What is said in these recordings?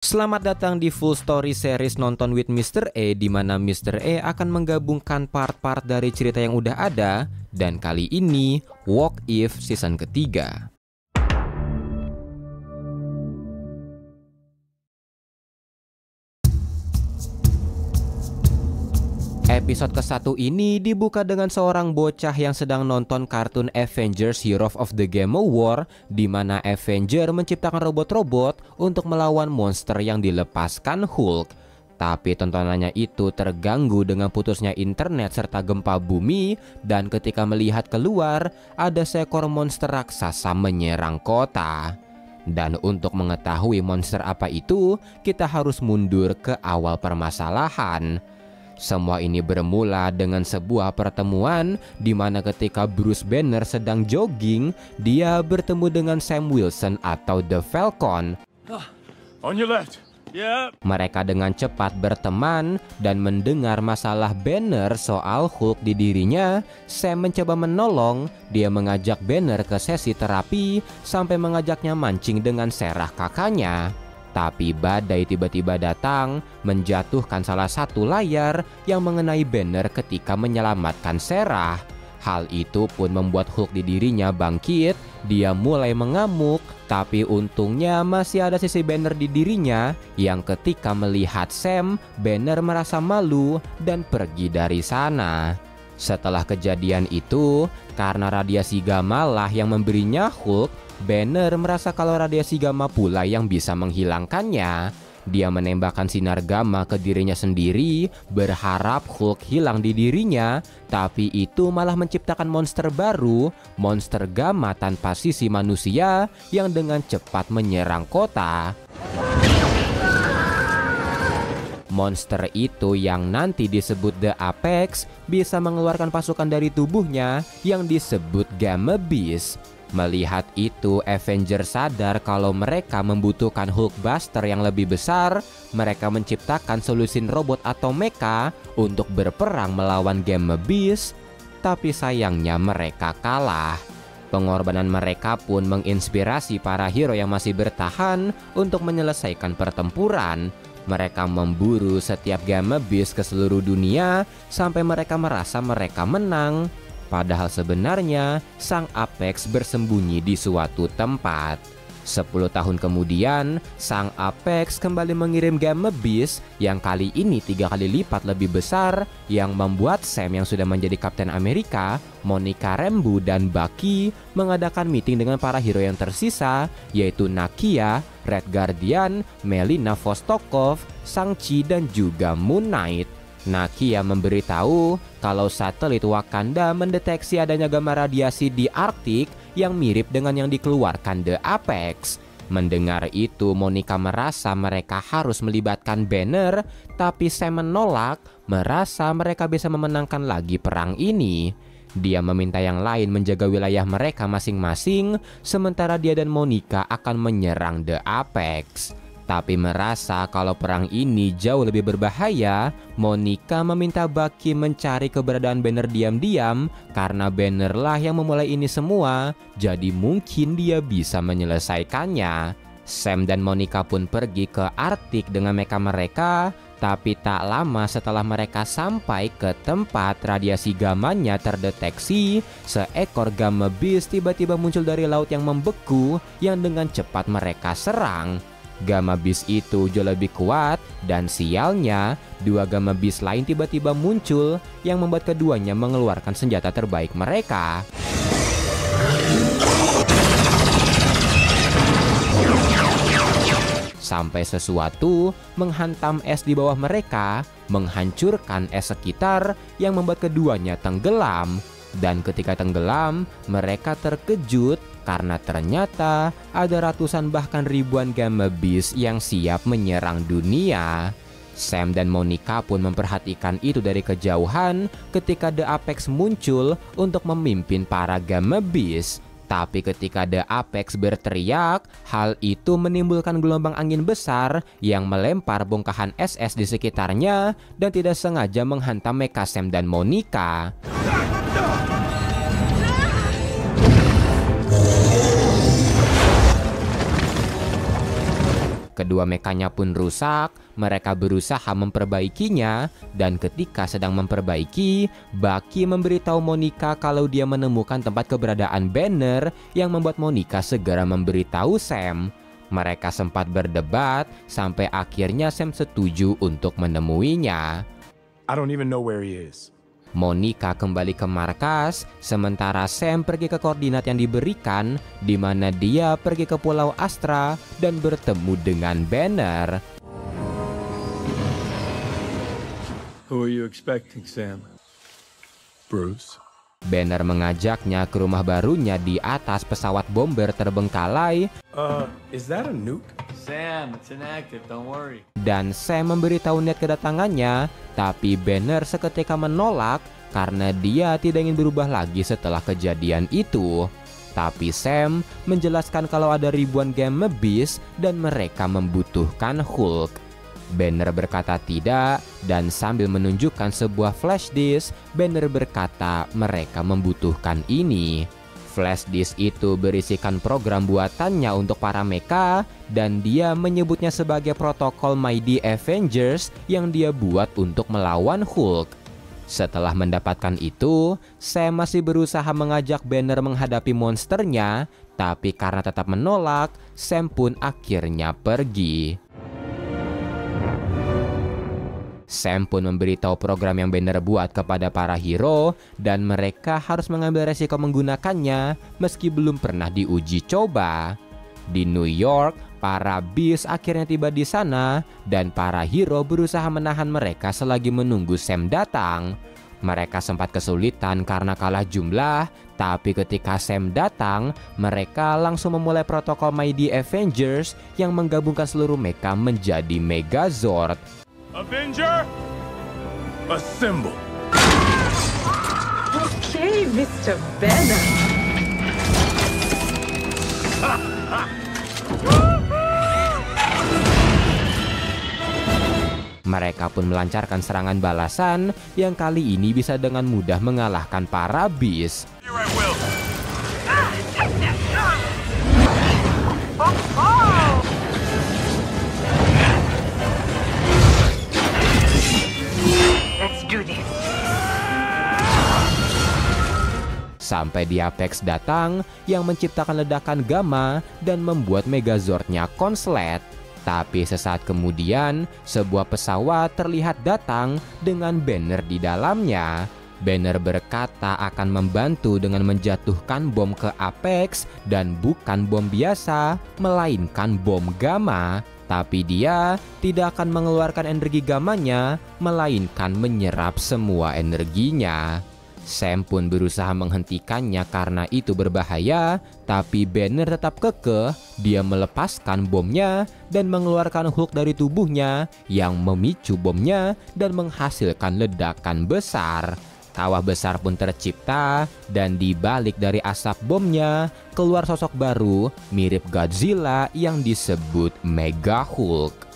Selamat datang di Full Story Series Nonton with Mr. E, di mana Mr. E akan menggabungkan part-part dari cerita yang udah ada, dan kali ini What If season ketiga. Episode ke-1 ini dibuka dengan seorang bocah yang sedang nonton kartun Avengers Heroes of the Game War, di mana Avenger menciptakan robot-robot untuk melawan monster yang dilepaskan Hulk. Tapi tontonannya itu terganggu dengan putusnya internet serta gempa bumi, dan ketika melihat keluar, ada seekor monster raksasa menyerang kota. Dan untuk mengetahui monster apa itu, kita harus mundur ke awal permasalahan. Semua ini bermula dengan sebuah pertemuan di mana ketika Bruce Banner sedang jogging, dia bertemu dengan Sam Wilson atau The Falcon. On your left. Yeah. Mereka dengan cepat berteman dan mendengar masalah Banner soal Hulk di dirinya. Sam mencoba menolong, dia mengajak Banner ke sesi terapi sampai mengajaknya mancing dengan Serah kakaknya. Tapi badai tiba-tiba datang, menjatuhkan salah satu layar yang mengenai Banner ketika menyelamatkan Serah. Hal itu pun membuat Hulk di dirinya bangkit. Dia mulai mengamuk, tapi untungnya masih ada sisi Banner di dirinya yang ketika melihat Sam, Banner merasa malu dan pergi dari sana. Setelah kejadian itu, karena radiasi gamma lah yang memberinya Hulk, Banner merasa kalau radiasi gamma pula yang bisa menghilangkannya. Dia menembakkan sinar gamma ke dirinya sendiri, berharap Hulk hilang di dirinya, tapi itu malah menciptakan monster baru, monster gamma tanpa sisi manusia yang dengan cepat menyerang kota. Monster itu yang nanti disebut The Apex bisa mengeluarkan pasukan dari tubuhnya yang disebut Gamma Beast. Melihat itu, Avenger sadar kalau mereka membutuhkan Hulkbuster yang lebih besar. Mereka menciptakan solusi robot atau mecha untuk berperang melawan Gamma Beast, tapi sayangnya mereka kalah. Pengorbanan mereka pun menginspirasi para hero yang masih bertahan untuk menyelesaikan pertempuran. Mereka memburu setiap Gamma Beast ke seluruh dunia sampai mereka merasa mereka menang. Padahal sebenarnya sang Apex bersembunyi di suatu tempat. 10 tahun kemudian, sang Apex kembali mengirim Gamma Beast yang kali ini 3 kali lipat lebih besar, yang membuat Sam yang sudah menjadi Kapten Amerika, Monica Rambeau dan Bucky mengadakan meeting dengan para hero yang tersisa, yaitu Nakia, Red Guardian, Melina Vostokov, Shang-Chi dan juga Moon Knight. Nakia memberitahu kalau satelit Wakanda mendeteksi adanya gamma radiasi di Arktik yang mirip dengan yang dikeluarkan The Apex. Mendengar itu, Monica merasa mereka harus melibatkan Banner, tapi Sam menolak, merasa mereka bisa memenangkan lagi perang ini. Dia meminta yang lain menjaga wilayah mereka masing-masing, sementara dia dan Monica akan menyerang The Apex. Tapi merasa kalau perang ini jauh lebih berbahaya, Monica meminta Bucky mencari keberadaan Banner diam-diam karena Banner lah yang memulai ini semua, jadi mungkin dia bisa menyelesaikannya. Sam dan Monica pun pergi ke Arktik dengan mecha mereka, tapi tak lama setelah mereka sampai ke tempat radiasi gamanya terdeteksi, seekor Gamma Beast tiba-tiba muncul dari laut yang membeku yang dengan cepat mereka serang. Gamma Beast itu jauh lebih kuat, dan sialnya 2 Gamma Beast lain tiba-tiba muncul yang membuat keduanya mengeluarkan senjata terbaik mereka. Sampai sesuatu menghantam es di bawah mereka, menghancurkan es sekitar yang membuat keduanya tenggelam. Dan ketika tenggelam, mereka terkejut karena ternyata ada ratusan bahkan ribuan Gamma Beast yang siap menyerang dunia. Sam dan Monica pun memperhatikan itu dari kejauhan ketika The Apex muncul untuk memimpin para Gamma Beast. Tapi ketika The Apex berteriak, hal itu menimbulkan gelombang angin besar yang melempar bongkahan es di sekitarnya dan tidak sengaja menghantam mecha Sam dan Monica. Kedua mekanya pun rusak, mereka berusaha memperbaikinya, dan ketika sedang memperbaiki, Bucky memberitahu Monica kalau dia menemukan tempat keberadaan Banner yang membuat Monica segera memberitahu Sam. Mereka sempat berdebat sampai akhirnya Sam setuju untuk menemuinya. I don't even know where he is. Monica kembali ke markas, sementara Sam pergi ke koordinat yang diberikan, di mana dia pergi ke Pulau Astra dan bertemu dengan Banner. Who are you expecting, Sam? Bruce. Banner mengajaknya ke rumah barunya di atas pesawat bomber terbengkalai. Is that a nuke? Sam, it's inactive, don't worry. Dan Sam memberitahu niat kedatangannya, tapi Banner seketika menolak karena dia tidak ingin berubah lagi setelah kejadian itu. Tapi Sam menjelaskan kalau ada ribuan Gamma Beast dan mereka membutuhkan Hulk. Banner berkata tidak, dan sambil menunjukkan sebuah flash disk, Banner berkata mereka membutuhkan ini. Flash disk itu berisikan program buatannya untuk para mecha, dan dia menyebutnya sebagai protokol Mighty Avengers yang dia buat untuk melawan Hulk. Setelah mendapatkan itu, Sam masih berusaha mengajak Banner menghadapi monsternya, tapi karena tetap menolak, Sam pun akhirnya pergi. Sam pun memberitahu program yang Banner buat kepada para hero, dan mereka harus mengambil resiko menggunakannya meski belum pernah diuji coba. Di New York, para Beast akhirnya tiba di sana, dan para hero berusaha menahan mereka selagi menunggu Sam datang. Mereka sempat kesulitan karena kalah jumlah, tapi ketika Sam datang, mereka langsung memulai protokol Mighty Avengers yang menggabungkan seluruh mecha menjadi Megazord. Avenger, assemble. Okay, Mr. Banner. Mereka pun melancarkan serangan balasan yang kali ini bisa dengan mudah mengalahkan para Beast. Here I will. Let's do this. Sampai di Apex datang yang menciptakan ledakan gamma dan membuat Megazordnya konslet. Tapi sesaat kemudian, sebuah pesawat terlihat datang dengan Banner di dalamnya. Banner berkata akan membantu dengan menjatuhkan bom ke Apex, dan bukan bom biasa, melainkan bom gamma. Tapi dia tidak akan mengeluarkan energi gamanya, melainkan menyerap semua energinya. Sam pun berusaha menghentikannya karena itu berbahaya, tapi Banner tetap kekeh. Dia melepaskan bomnya dan mengeluarkan Hulk dari tubuhnya yang memicu bomnya dan menghasilkan ledakan besar. Kawah besar pun tercipta, dan di balik dari asap bomnya keluar sosok baru mirip Godzilla yang disebut Mega Hulk.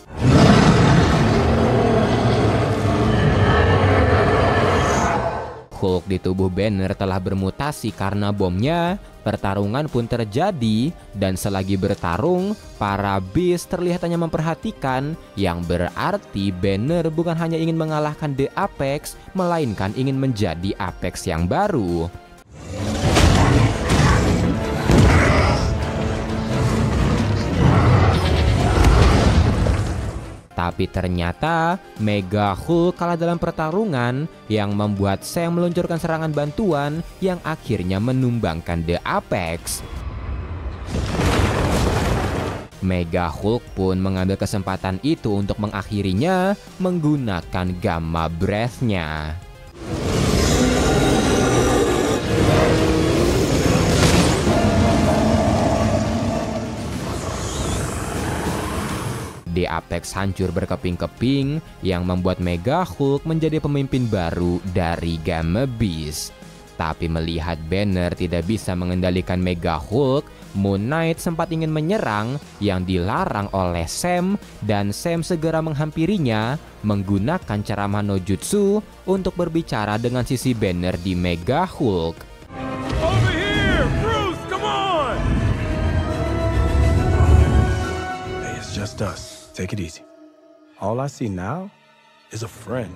Hulk di tubuh Banner telah bermutasi karena bomnya. Pertarungan pun terjadi, dan selagi bertarung, para Beast terlihat hanya memperhatikan, yang berarti Banner bukan hanya ingin mengalahkan The Apex, melainkan ingin menjadi Apex yang baru. Tapi ternyata Mega Hulk kalah dalam pertarungan, yang membuat Sam meluncurkan serangan bantuan yang akhirnya menumbangkan The Apex. Mega Hulk pun mengambil kesempatan itu untuk mengakhirinya menggunakan Gamma Breath-nya. The Apex hancur berkeping-keping, yang membuat Mega Hulk menjadi pemimpin baru dari Gamma Beast. Tapi melihat Banner tidak bisa mengendalikan Mega Hulk, Moon Knight sempat ingin menyerang yang dilarang oleh Sam, dan Sam segera menghampirinya menggunakan ceramah no jutsu untuk berbicara dengan sisi Banner di Mega Hulk. Over here, Bruce, come on. Hey, it's just us. Take it easy. All I see now is a friend.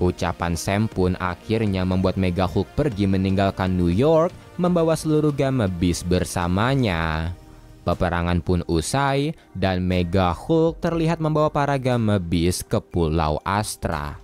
Ucapan Sam pun akhirnya membuat Mega Hulk pergi meninggalkan New York, membawa seluruh Gamma Beast bersamanya. Peperangan pun usai, dan Mega Hulk terlihat membawa para Gamma Beast ke Pulau Astra.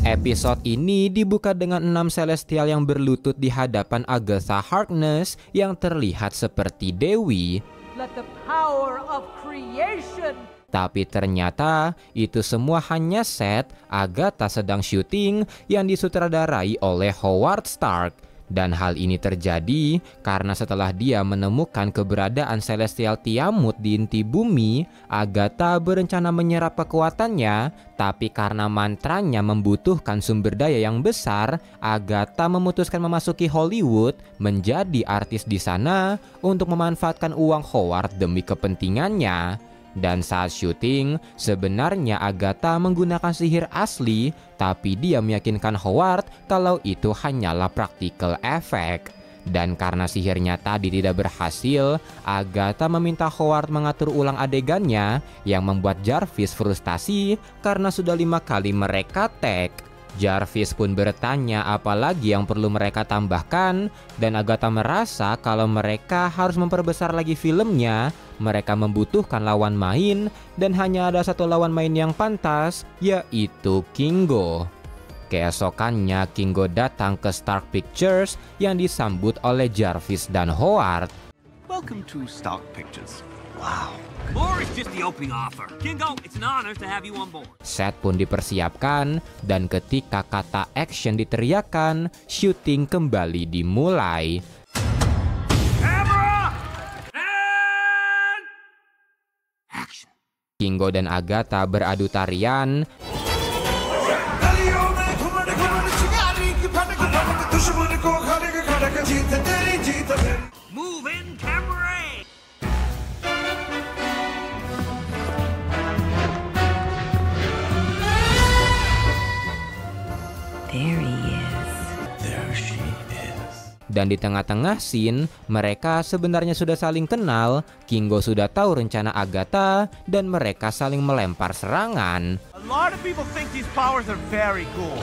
Episode ini dibuka dengan 6 Celestial yang berlutut di hadapan Agatha Harkness yang terlihat seperti dewi. Let the power of creation. Tapi ternyata itu semua hanya set Agatha sedang syuting yang disutradarai oleh Howard Stark. Dan hal ini terjadi karena setelah dia menemukan keberadaan Celestial Tiamut di inti bumi, Agatha berencana menyerap kekuatannya, tapi karena mantranya membutuhkan sumber daya yang besar, Agatha memutuskan memasuki Hollywood menjadi artis di sana untuk memanfaatkan uang Howard demi kepentingannya. Dan saat syuting, sebenarnya Agatha menggunakan sihir asli, tapi dia meyakinkan Howard kalau itu hanyalah practical effect. Dan karena sihirnya tadi tidak berhasil, Agatha meminta Howard mengatur ulang adegannya, yang membuat Jarvis frustasi karena sudah 5 kali mereka tag. Jarvis pun bertanya apalagi yang perlu mereka tambahkan, dan Agatha merasa kalau mereka harus memperbesar lagi filmnya. Mereka membutuhkan lawan main, dan hanya ada satu lawan main yang pantas, yaitu Kingo. Keesokannya Kingo datang ke Stark Pictures yang disambut oleh Jarvis dan Howard. Welcome to Stark Pictures. Wow. More is just the opening offer. Kingo, it's an honor to have you on board. Set pun dipersiapkan, dan ketika kata action diteriakan, syuting kembali dimulai. Camera! And action. Kingo dan Agatha beradu tarian, Move in, camera! There he is. There she is. dan di tengah-tengah scene, mereka sebenarnya sudah saling kenal. Kingo sudah tahu rencana Agatha, dan mereka saling melempar serangan. A lot of people think these powers are very cool.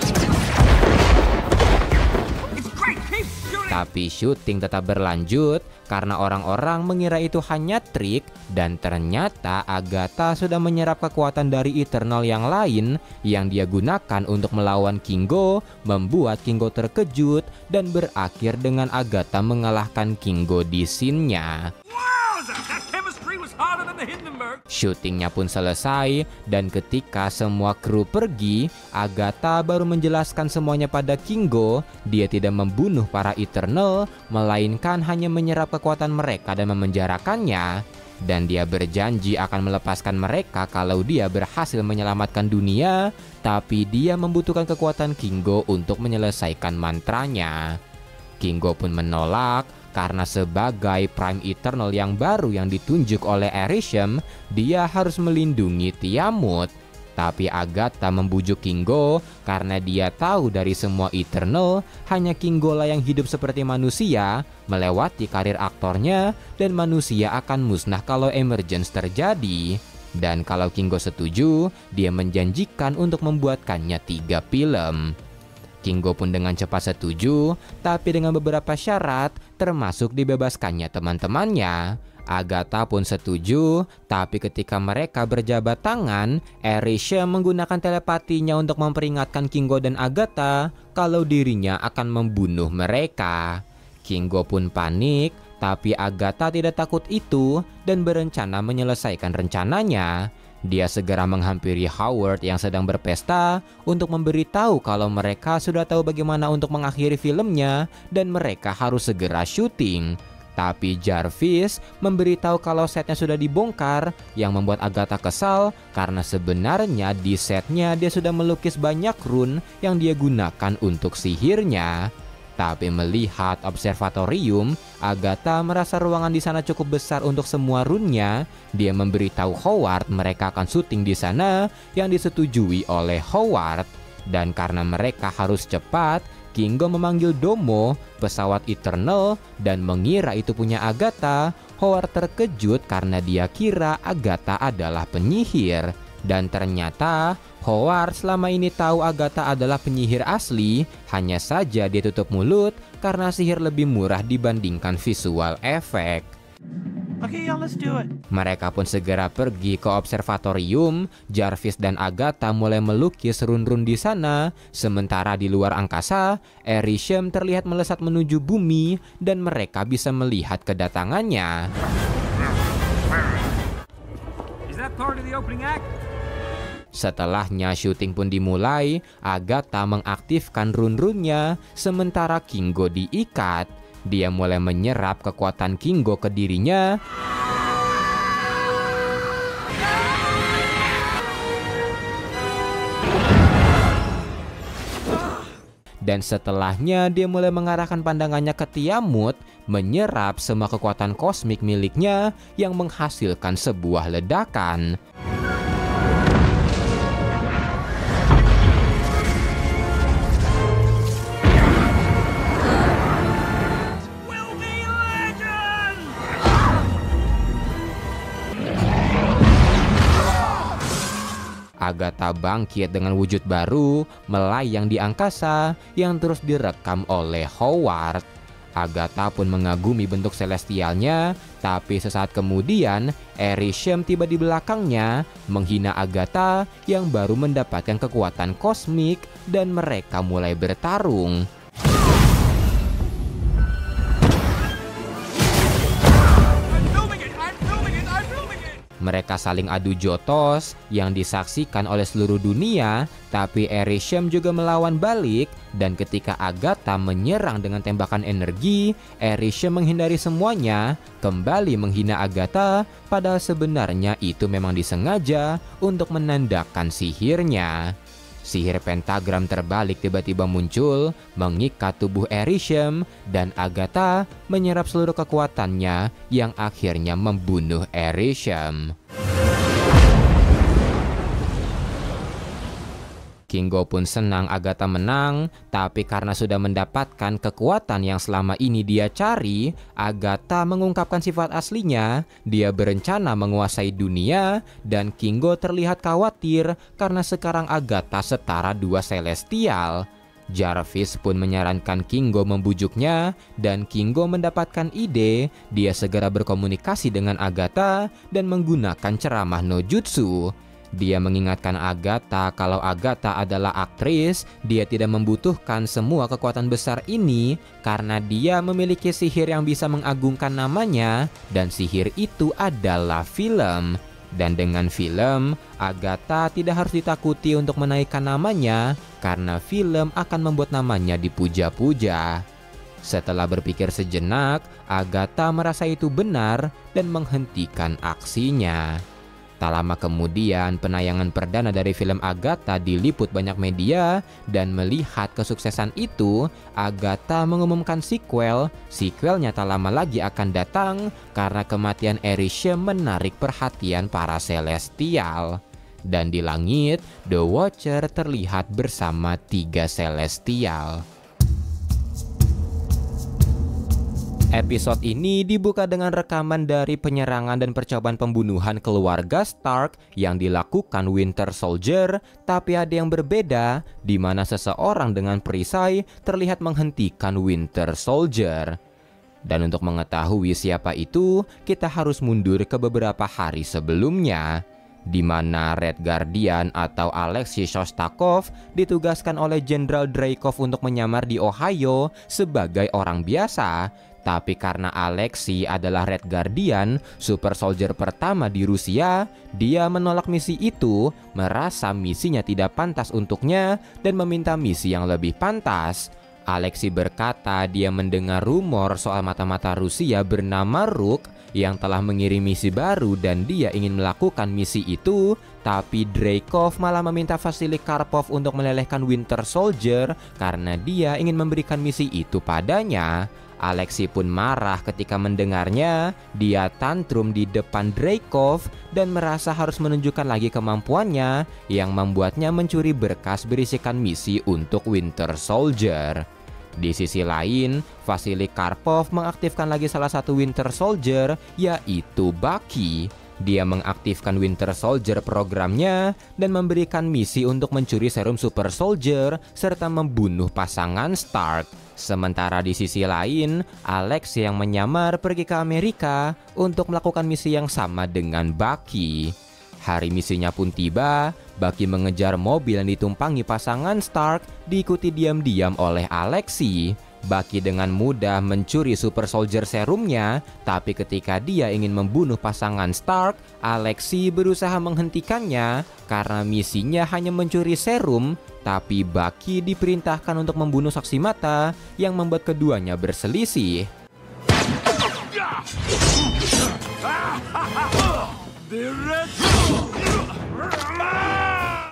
It's great, keep shooting. Tapi syuting tetap berlanjut karena orang-orang mengira itu hanya trik, dan ternyata Agatha sudah menyerap kekuatan dari Eternal yang lain yang dia gunakan untuk melawan Kingo, membuat Kingo terkejut dan berakhir dengan Agatha mengalahkan Kingo di scene-nya. Wowza, that chemistry was harder than the Hindenburg. Syutingnya pun selesai, dan ketika semua kru pergi, Agatha baru menjelaskan semuanya pada Kingo. Dia tidak membunuh para Eternal, melainkan hanya menyerap kekuatan mereka dan memenjarakannya. Dan dia berjanji akan melepaskan mereka kalau dia berhasil menyelamatkan dunia, tapi dia membutuhkan kekuatan Kingo untuk menyelesaikan mantranya. Kingo pun menolak, karena sebagai Prime Eternal yang baru yang ditunjuk oleh Arishem, dia harus melindungi Tiamut. Tapi Agatha membujuk Kingo karena dia tahu dari semua Eternal, hanya Kingo lah yang hidup seperti manusia, melewati karir aktornya, dan manusia akan musnah kalau emergence terjadi. Dan kalau Kingo setuju, dia menjanjikan untuk membuatkannya 3 film. Kingo pun dengan cepat setuju, tapi dengan beberapa syarat, termasuk dibebaskannya teman-temannya. Agatha pun setuju, tapi ketika mereka berjabat tangan, Arishem menggunakan telepatinya untuk memperingatkan Kingo dan Agatha kalau dirinya akan membunuh mereka. Kingo pun panik, tapi Agatha tidak takut itu dan berencana menyelesaikan rencananya. Dia segera menghampiri Howard yang sedang berpesta untuk memberitahu kalau mereka sudah tahu bagaimana untuk mengakhiri filmnya dan mereka harus segera syuting. Tapi Jarvis memberitahu kalau setnya sudah dibongkar, yang membuat Agatha kesal karena sebenarnya di setnya dia sudah melukis banyak rune yang dia gunakan untuk sihirnya. Tapi melihat observatorium, Agatha merasa ruangan di sana cukup besar untuk semua rune-nya. Dia memberitahu Howard mereka akan syuting di sana, yang disetujui oleh Howard. Dan karena mereka harus cepat, Kingo memanggil Domo, pesawat Eternal, dan mengira itu punya Agatha. Howard terkejut karena dia kira Agatha adalah penyihir. Dan ternyata Howard selama ini tahu Agatha adalah penyihir asli, hanya saja dia tutup mulut karena sihir lebih murah dibandingkan visual efek. Okay, let's do it. Mereka pun segera pergi ke observatorium. Jarvis dan Agatha mulai melukis run-run di sana. Sementara di luar angkasa, Arishem terlihat melesat menuju bumi dan mereka bisa melihat kedatangannya. Is that part of the opening act? Setelahnya syuting pun dimulai. Agatha mengaktifkan run-runnya sementara Kingo diikat. Dia mulai menyerap kekuatan Kingo ke dirinya. Dan setelahnya dia mulai mengarahkan pandangannya ke Tiamut, menyerap semua kekuatan kosmik miliknya yang menghasilkan sebuah ledakan. Agatha bangkit dengan wujud baru, melayang di angkasa yang terus direkam oleh Howard. Agatha pun mengagumi bentuk celestialnya, tapi sesaat kemudian Arishem tiba di belakangnya, menghina Agatha yang baru mendapatkan kekuatan kosmik dan mereka mulai bertarung. Mereka saling adu jotos yang disaksikan oleh seluruh dunia, tapi Arishem juga melawan balik, dan ketika Agatha menyerang dengan tembakan energi, Arishem menghindari semuanya, kembali menghina Agatha, padahal sebenarnya itu memang disengaja untuk menandakan sihirnya. Sihir pentagram terbalik tiba-tiba muncul, mengikat tubuh Arishem, dan Agatha menyerap seluruh kekuatannya yang akhirnya membunuh Arishem. Kingo pun senang Agatha menang, tapi karena sudah mendapatkan kekuatan yang selama ini dia cari, Agatha mengungkapkan sifat aslinya. Dia berencana menguasai dunia, dan Kingo terlihat khawatir karena sekarang Agatha setara dua celestial. Jarvis pun menyarankan Kingo membujuknya, dan Kingo mendapatkan ide. Dia segera berkomunikasi dengan Agatha dan menggunakan ceramah no jutsu. Dia mengingatkan Agatha kalau Agatha adalah aktris, dia tidak membutuhkan semua kekuatan besar ini karena dia memiliki sihir yang bisa mengagungkan namanya, dan sihir itu adalah film. Dan dengan film, Agatha tidak harus ditakuti untuk menaikkan namanya karena film akan membuat namanya dipuja-puja. Setelah berpikir sejenak, Agatha merasa itu benar dan menghentikan aksinya. Tak lama kemudian, penayangan perdana dari film Agatha diliput banyak media, dan melihat kesuksesan itu, Agatha mengumumkan sequel. Sequelnya tak lama lagi akan datang karena kematian Arishem menarik perhatian para celestial. Dan di langit, The Watcher terlihat bersama 3 celestial. Episode ini dibuka dengan rekaman dari penyerangan dan percobaan pembunuhan keluarga Stark yang dilakukan Winter Soldier, tapi ada yang berbeda di mana seseorang dengan perisai terlihat menghentikan Winter Soldier. Dan untuk mengetahui siapa itu, kita harus mundur ke beberapa hari sebelumnya, di mana Red Guardian atau Alexei Shostakov ditugaskan oleh Jenderal Dreykov untuk menyamar di Ohio sebagai orang biasa. Tapi karena Alexei adalah Red Guardian, super soldier pertama di Rusia, dia menolak misi itu, merasa misinya tidak pantas untuknya, dan meminta misi yang lebih pantas. Alexei berkata dia mendengar rumor soal mata-mata Rusia bernama Rook yang telah mengirim misi baru dan dia ingin melakukan misi itu, tapi Dreykov malah meminta Vasily Karpov untuk melelehkan Winter Soldier karena dia ingin memberikan misi itu padanya. Alexei pun marah ketika mendengarnya. Dia tantrum di depan Dreykov dan merasa harus menunjukkan lagi kemampuannya yang membuatnya mencuri berkas berisikan misi untuk Winter Soldier. Di sisi lain, Vasily Karpov mengaktifkan lagi salah satu Winter Soldier, yaitu Bucky. Dia mengaktifkan Winter Soldier programnya dan memberikan misi untuk mencuri serum Super Soldier serta membunuh pasangan Stark. Sementara di sisi lain, Alex yang menyamar pergi ke Amerika untuk melakukan misi yang sama dengan Bucky. Hari misinya pun tiba, Bucky mengejar mobil yang ditumpangi pasangan Stark diikuti diam-diam oleh Alexei. Bucky dengan mudah mencuri Super Soldier serumnya, tapi ketika dia ingin membunuh pasangan Stark, Alexei berusaha menghentikannya karena misinya hanya mencuri serum, tapi Bucky diperintahkan untuk membunuh saksi mata yang membuat keduanya berselisih.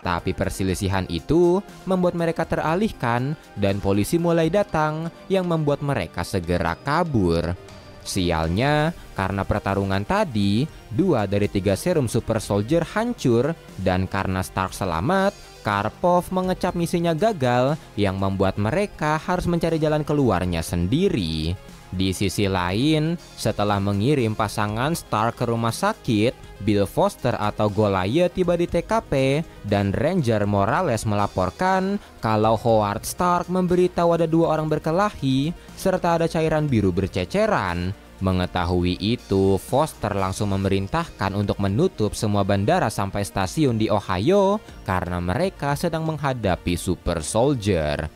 Tapi perselisihan itu membuat mereka teralihkan dan polisi mulai datang yang membuat mereka segera kabur. Sialnya, karena pertarungan tadi, 2 dari 3 serum Super Soldier hancur dan karena Stark selamat, Karpov mengecap misinya gagal yang membuat mereka harus mencari jalan keluarnya sendiri. Di sisi lain, setelah mengirim pasangan Stark ke rumah sakit, Bill Foster atau Goliath tiba di TKP dan Ranger Morales melaporkan kalau Howard Stark memberitahu ada 2 orang berkelahi serta ada cairan biru berceceran. Mengetahui itu, Foster langsung memerintahkan untuk menutup semua bandara sampai stasiun di Ohio karena mereka sedang menghadapi Super Soldier.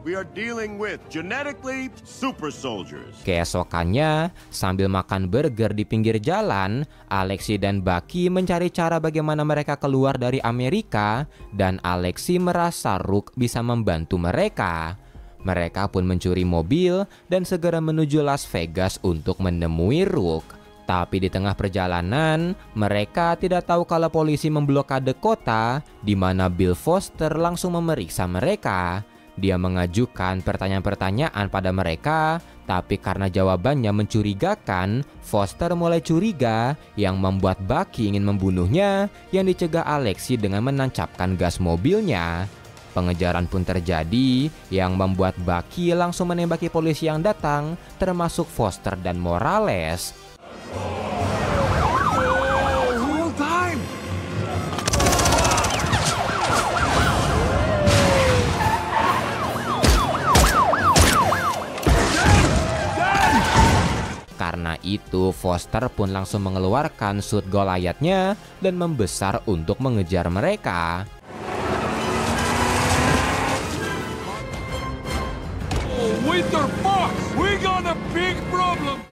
We are dealing with genetically super soldiers. Keesokannya, sambil makan burger di pinggir jalan, Alexei dan Bucky mencari cara bagaimana mereka keluar dari Amerika dan Alexei merasa Rook bisa membantu mereka. Mereka pun mencuri mobil dan segera menuju Las Vegas untuk menemui Rook. Tapi di tengah perjalanan, mereka tidak tahu kalau polisi memblokade kota, di mana Bill Foster langsung memeriksa mereka. Dia mengajukan pertanyaan-pertanyaan pada mereka, tapi karena jawabannya mencurigakan, Foster mulai curiga yang membuat Bucky ingin membunuhnya yang dicegah Alexei dengan menancapkan gas mobilnya. Pengejaran pun terjadi yang membuat Bucky langsung menembaki polisi yang datang, termasuk Foster dan Morales. Karena itu, Foster pun langsung mengeluarkan suit Goliath-nya dan membesar untuk mengejar mereka.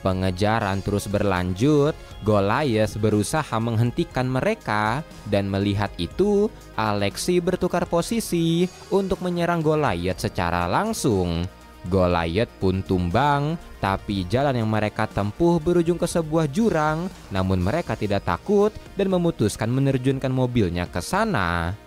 Pengejaran terus berlanjut. Goliath berusaha menghentikan mereka dan melihat itu, Alexei bertukar posisi untuk menyerang Goliath secara langsung. Goliath pun tumbang, tapi jalan yang mereka tempuh berujung ke sebuah jurang, namun mereka tidak takut dan memutuskan menerjunkan mobilnya ke sana.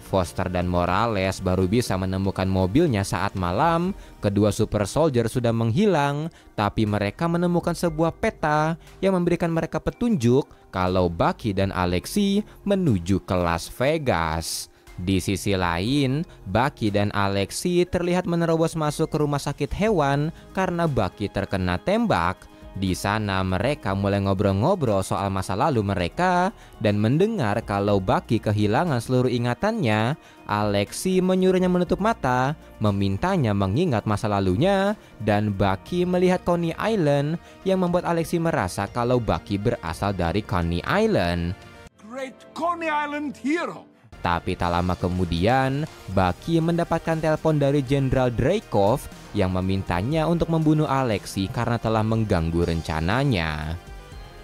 Foster dan Morales baru bisa menemukan mobilnya saat malam. Kedua Super Soldier sudah menghilang, tapi mereka menemukan sebuah peta yang memberikan mereka petunjuk kalau Bucky dan Alexei menuju ke Las Vegas. Di sisi lain, Bucky dan Alexei terlihat menerobos masuk ke rumah sakit hewan karena Bucky terkena tembak. Di sana mereka mulai ngobrol-ngobrol soal masa lalu mereka dan mendengar kalau Bucky kehilangan seluruh ingatannya. Alexei menyuruhnya menutup mata, memintanya mengingat masa lalunya, dan Bucky melihat Coney Island yang membuat Alexei merasa kalau Bucky berasal dari Coney Island. Great Coney Island hero. Tapi tak lama kemudian, Bucky mendapatkan telepon dari Jenderal Dreykov yang memintanya untuk membunuh Alexei karena telah mengganggu rencananya.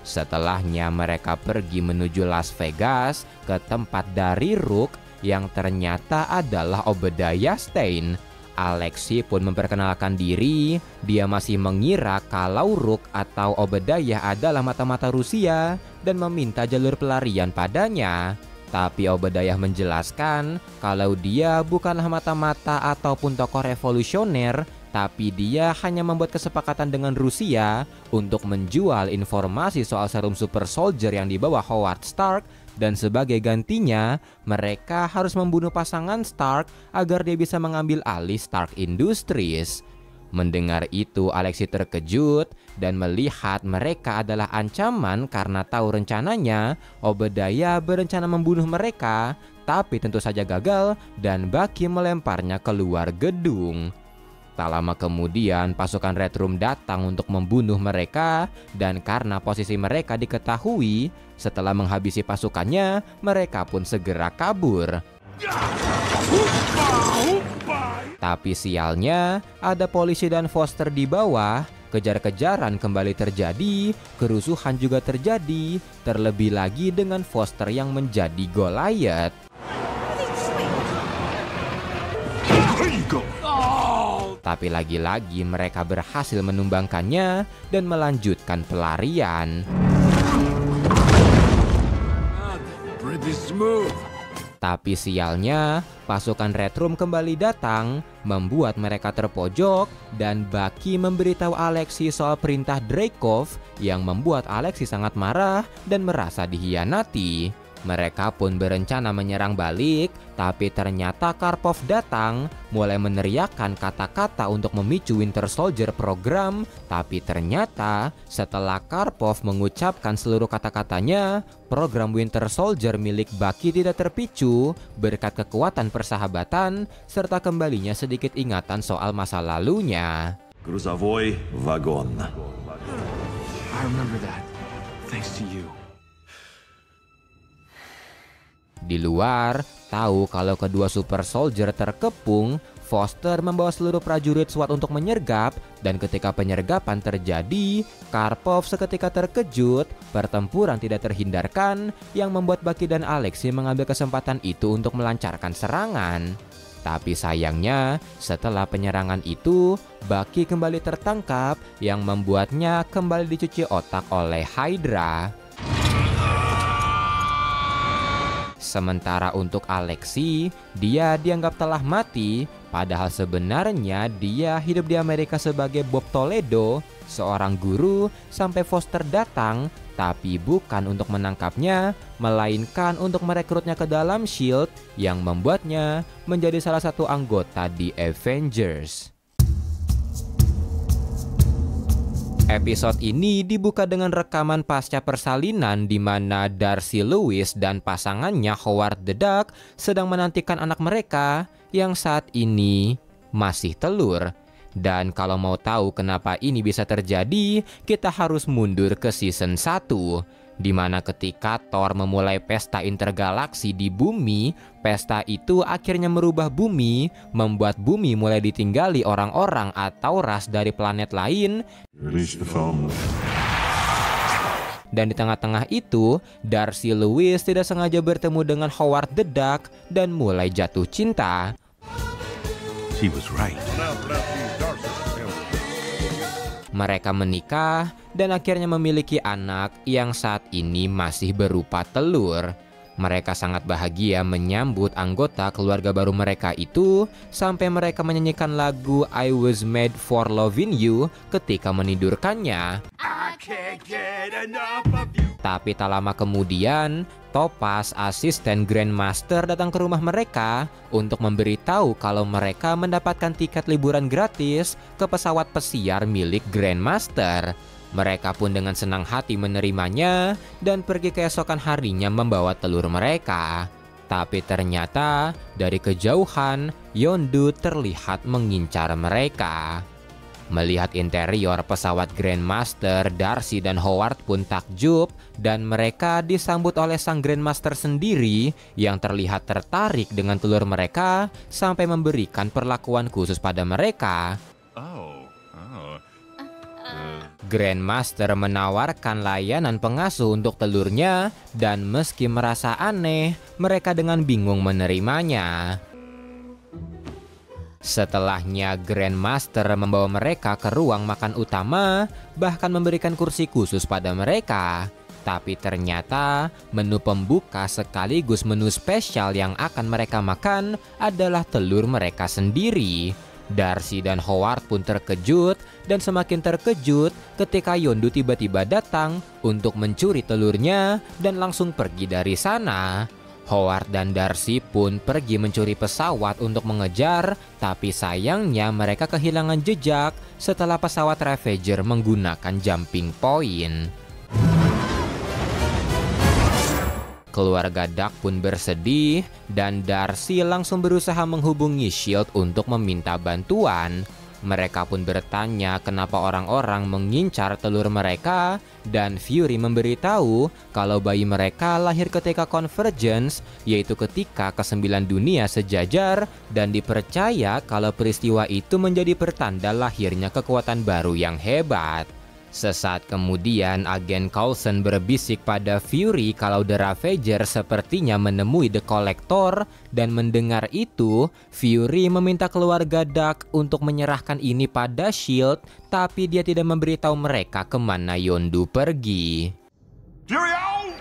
Setelahnya mereka pergi menuju Las Vegas ke tempat dari Rook yang ternyata adalah Obadiah Stane. Alexei pun memperkenalkan diri, dia masih mengira kalau Rook atau Obadiah adalah mata-mata Rusia dan meminta jalur pelarian padanya. Tapi Obadiah menjelaskan kalau dia bukanlah mata-mata ataupun tokoh revolusioner tapi dia hanya membuat kesepakatan dengan Rusia untuk menjual informasi soal serum super soldier yang dibawa Howard Stark, dan sebagai gantinya mereka harus membunuh pasangan Stark agar dia bisa mengambil alih Stark Industries. Mendengar itu, Alexei terkejut dan melihat mereka adalah ancaman karena tahu rencananya Obadiah berencana membunuh mereka, tapi tentu saja gagal dan Bucky melemparnya keluar gedung. Tak lama kemudian pasukan Red Room datang untuk membunuh mereka, dan karena posisi mereka diketahui, setelah menghabisi pasukannya, mereka pun segera kabur. Tapi sialnya, ada polisi dan Foster di bawah. Kejar-kejaran kembali terjadi, kerusuhan juga terjadi, terlebih lagi dengan Foster yang menjadi Goliath. Tapi lagi-lagi mereka berhasil menumbangkannya dan melanjutkan pelarian. Tapi sialnya, pasukan Red Room kembali datang, membuat mereka terpojok, dan Bucky memberitahu Alexei soal perintah Dreykov yang membuat Alexei sangat marah dan merasa dihianati. Mereka pun berencana menyerang balik, tapi ternyata Karpov datang, mulai meneriakkan kata-kata untuk memicu Winter Soldier program. Tapi ternyata setelah Karpov mengucapkan seluruh kata-katanya, program Winter Soldier milik Bucky tidak terpicu berkat kekuatan persahabatan serta kembalinya sedikit ingatan soal masa lalunya. Грузовой вагон. I remember that. Thanks to you. Di luar, tahu kalau kedua super soldier terkepung, Foster membawa seluruh prajurit SWAT untuk menyergap, dan ketika penyergapan terjadi, Karpov seketika terkejut, pertempuran tidak terhindarkan, yang membuat Bucky dan Alexei mengambil kesempatan itu untuk melancarkan serangan. Tapi sayangnya, setelah penyerangan itu, Bucky kembali tertangkap, yang membuatnya kembali dicuci otak oleh Hydra. Sementara untuk Alexei, dia dianggap telah mati, padahal sebenarnya dia hidup di Amerika sebagai Bob Toledo, seorang guru, sampai Foster datang, tapi bukan untuk menangkapnya, melainkan untuk merekrutnya ke dalam SHIELD, yang membuatnya menjadi salah satu anggota di Avengers. Episode ini dibuka dengan rekaman pasca persalinan di mana Darcy Lewis dan pasangannya Howard the Duck sedang menantikan anak mereka yang saat ini masih telur. Dan kalau mau tahu kenapa ini bisa terjadi, kita harus mundur ke season 1. Di mana ketika Thor memulai pesta intergalaksi di bumi, pesta itu akhirnya merubah bumi, membuat bumi mulai ditinggali orang-orang atau ras dari planet lain. Dan di tengah-tengah itu, Darcy Lewis tidak sengaja bertemu dengan Howard the Duck dan mulai jatuh cinta. He was right. Mereka menikah dan akhirnya memiliki anak yang saat ini masih berupa telur. Mereka sangat bahagia menyambut anggota keluarga baru mereka itu sampai mereka menyanyikan lagu I Was Made for Loving You ketika menidurkannya. I can't get enough of you. Tapi tak lama kemudian, Topaz, asisten Grandmaster, datang ke rumah mereka untuk memberitahu kalau mereka mendapatkan tiket liburan gratis ke pesawat pesiar milik Grandmaster. Mereka pun dengan senang hati menerimanya dan pergi keesokan harinya membawa telur mereka. Tapi ternyata dari kejauhan, Yondu terlihat mengincar mereka. Melihat interior pesawat Grandmaster, Darcy dan Howard pun takjub dan mereka disambut oleh sang Grandmaster sendiri yang terlihat tertarik dengan telur mereka sampai memberikan perlakuan khusus pada mereka. Grandmaster menawarkan layanan pengasuh untuk telurnya dan meski merasa aneh, mereka dengan bingung menerimanya. Setelahnya Grandmaster membawa mereka ke ruang makan utama, bahkan memberikan kursi khusus pada mereka. Tapi ternyata menu pembuka sekaligus menu spesial yang akan mereka makan adalah telur mereka sendiri. Darcy dan Howard pun terkejut dan semakin terkejut ketika Yondu tiba-tiba datang untuk mencuri telurnya dan langsung pergi dari sana. Howard dan Darcy pun pergi mencuri pesawat untuk mengejar, tapi sayangnya mereka kehilangan jejak setelah pesawat Ravager menggunakan jumping point. Keluarga Duck pun bersedih dan Darcy langsung berusaha menghubungi S.H.I.E.L.D. untuk meminta bantuan. Mereka pun bertanya kenapa orang-orang mengincar telur mereka dan Fury memberitahu kalau bayi mereka lahir ketika Convergence, yaitu ketika ke-9 dunia sejajar, dan dipercaya kalau peristiwa itu menjadi pertanda lahirnya kekuatan baru yang hebat. Sesaat kemudian, agen Coulson berbisik pada Fury kalau The Ravager sepertinya menemui The Collector, dan mendengar itu, Fury meminta keluarga Duck untuk menyerahkan ini pada S.H.I.E.L.D., tapi dia tidak memberitahu mereka kemana Yondu pergi. Fury out!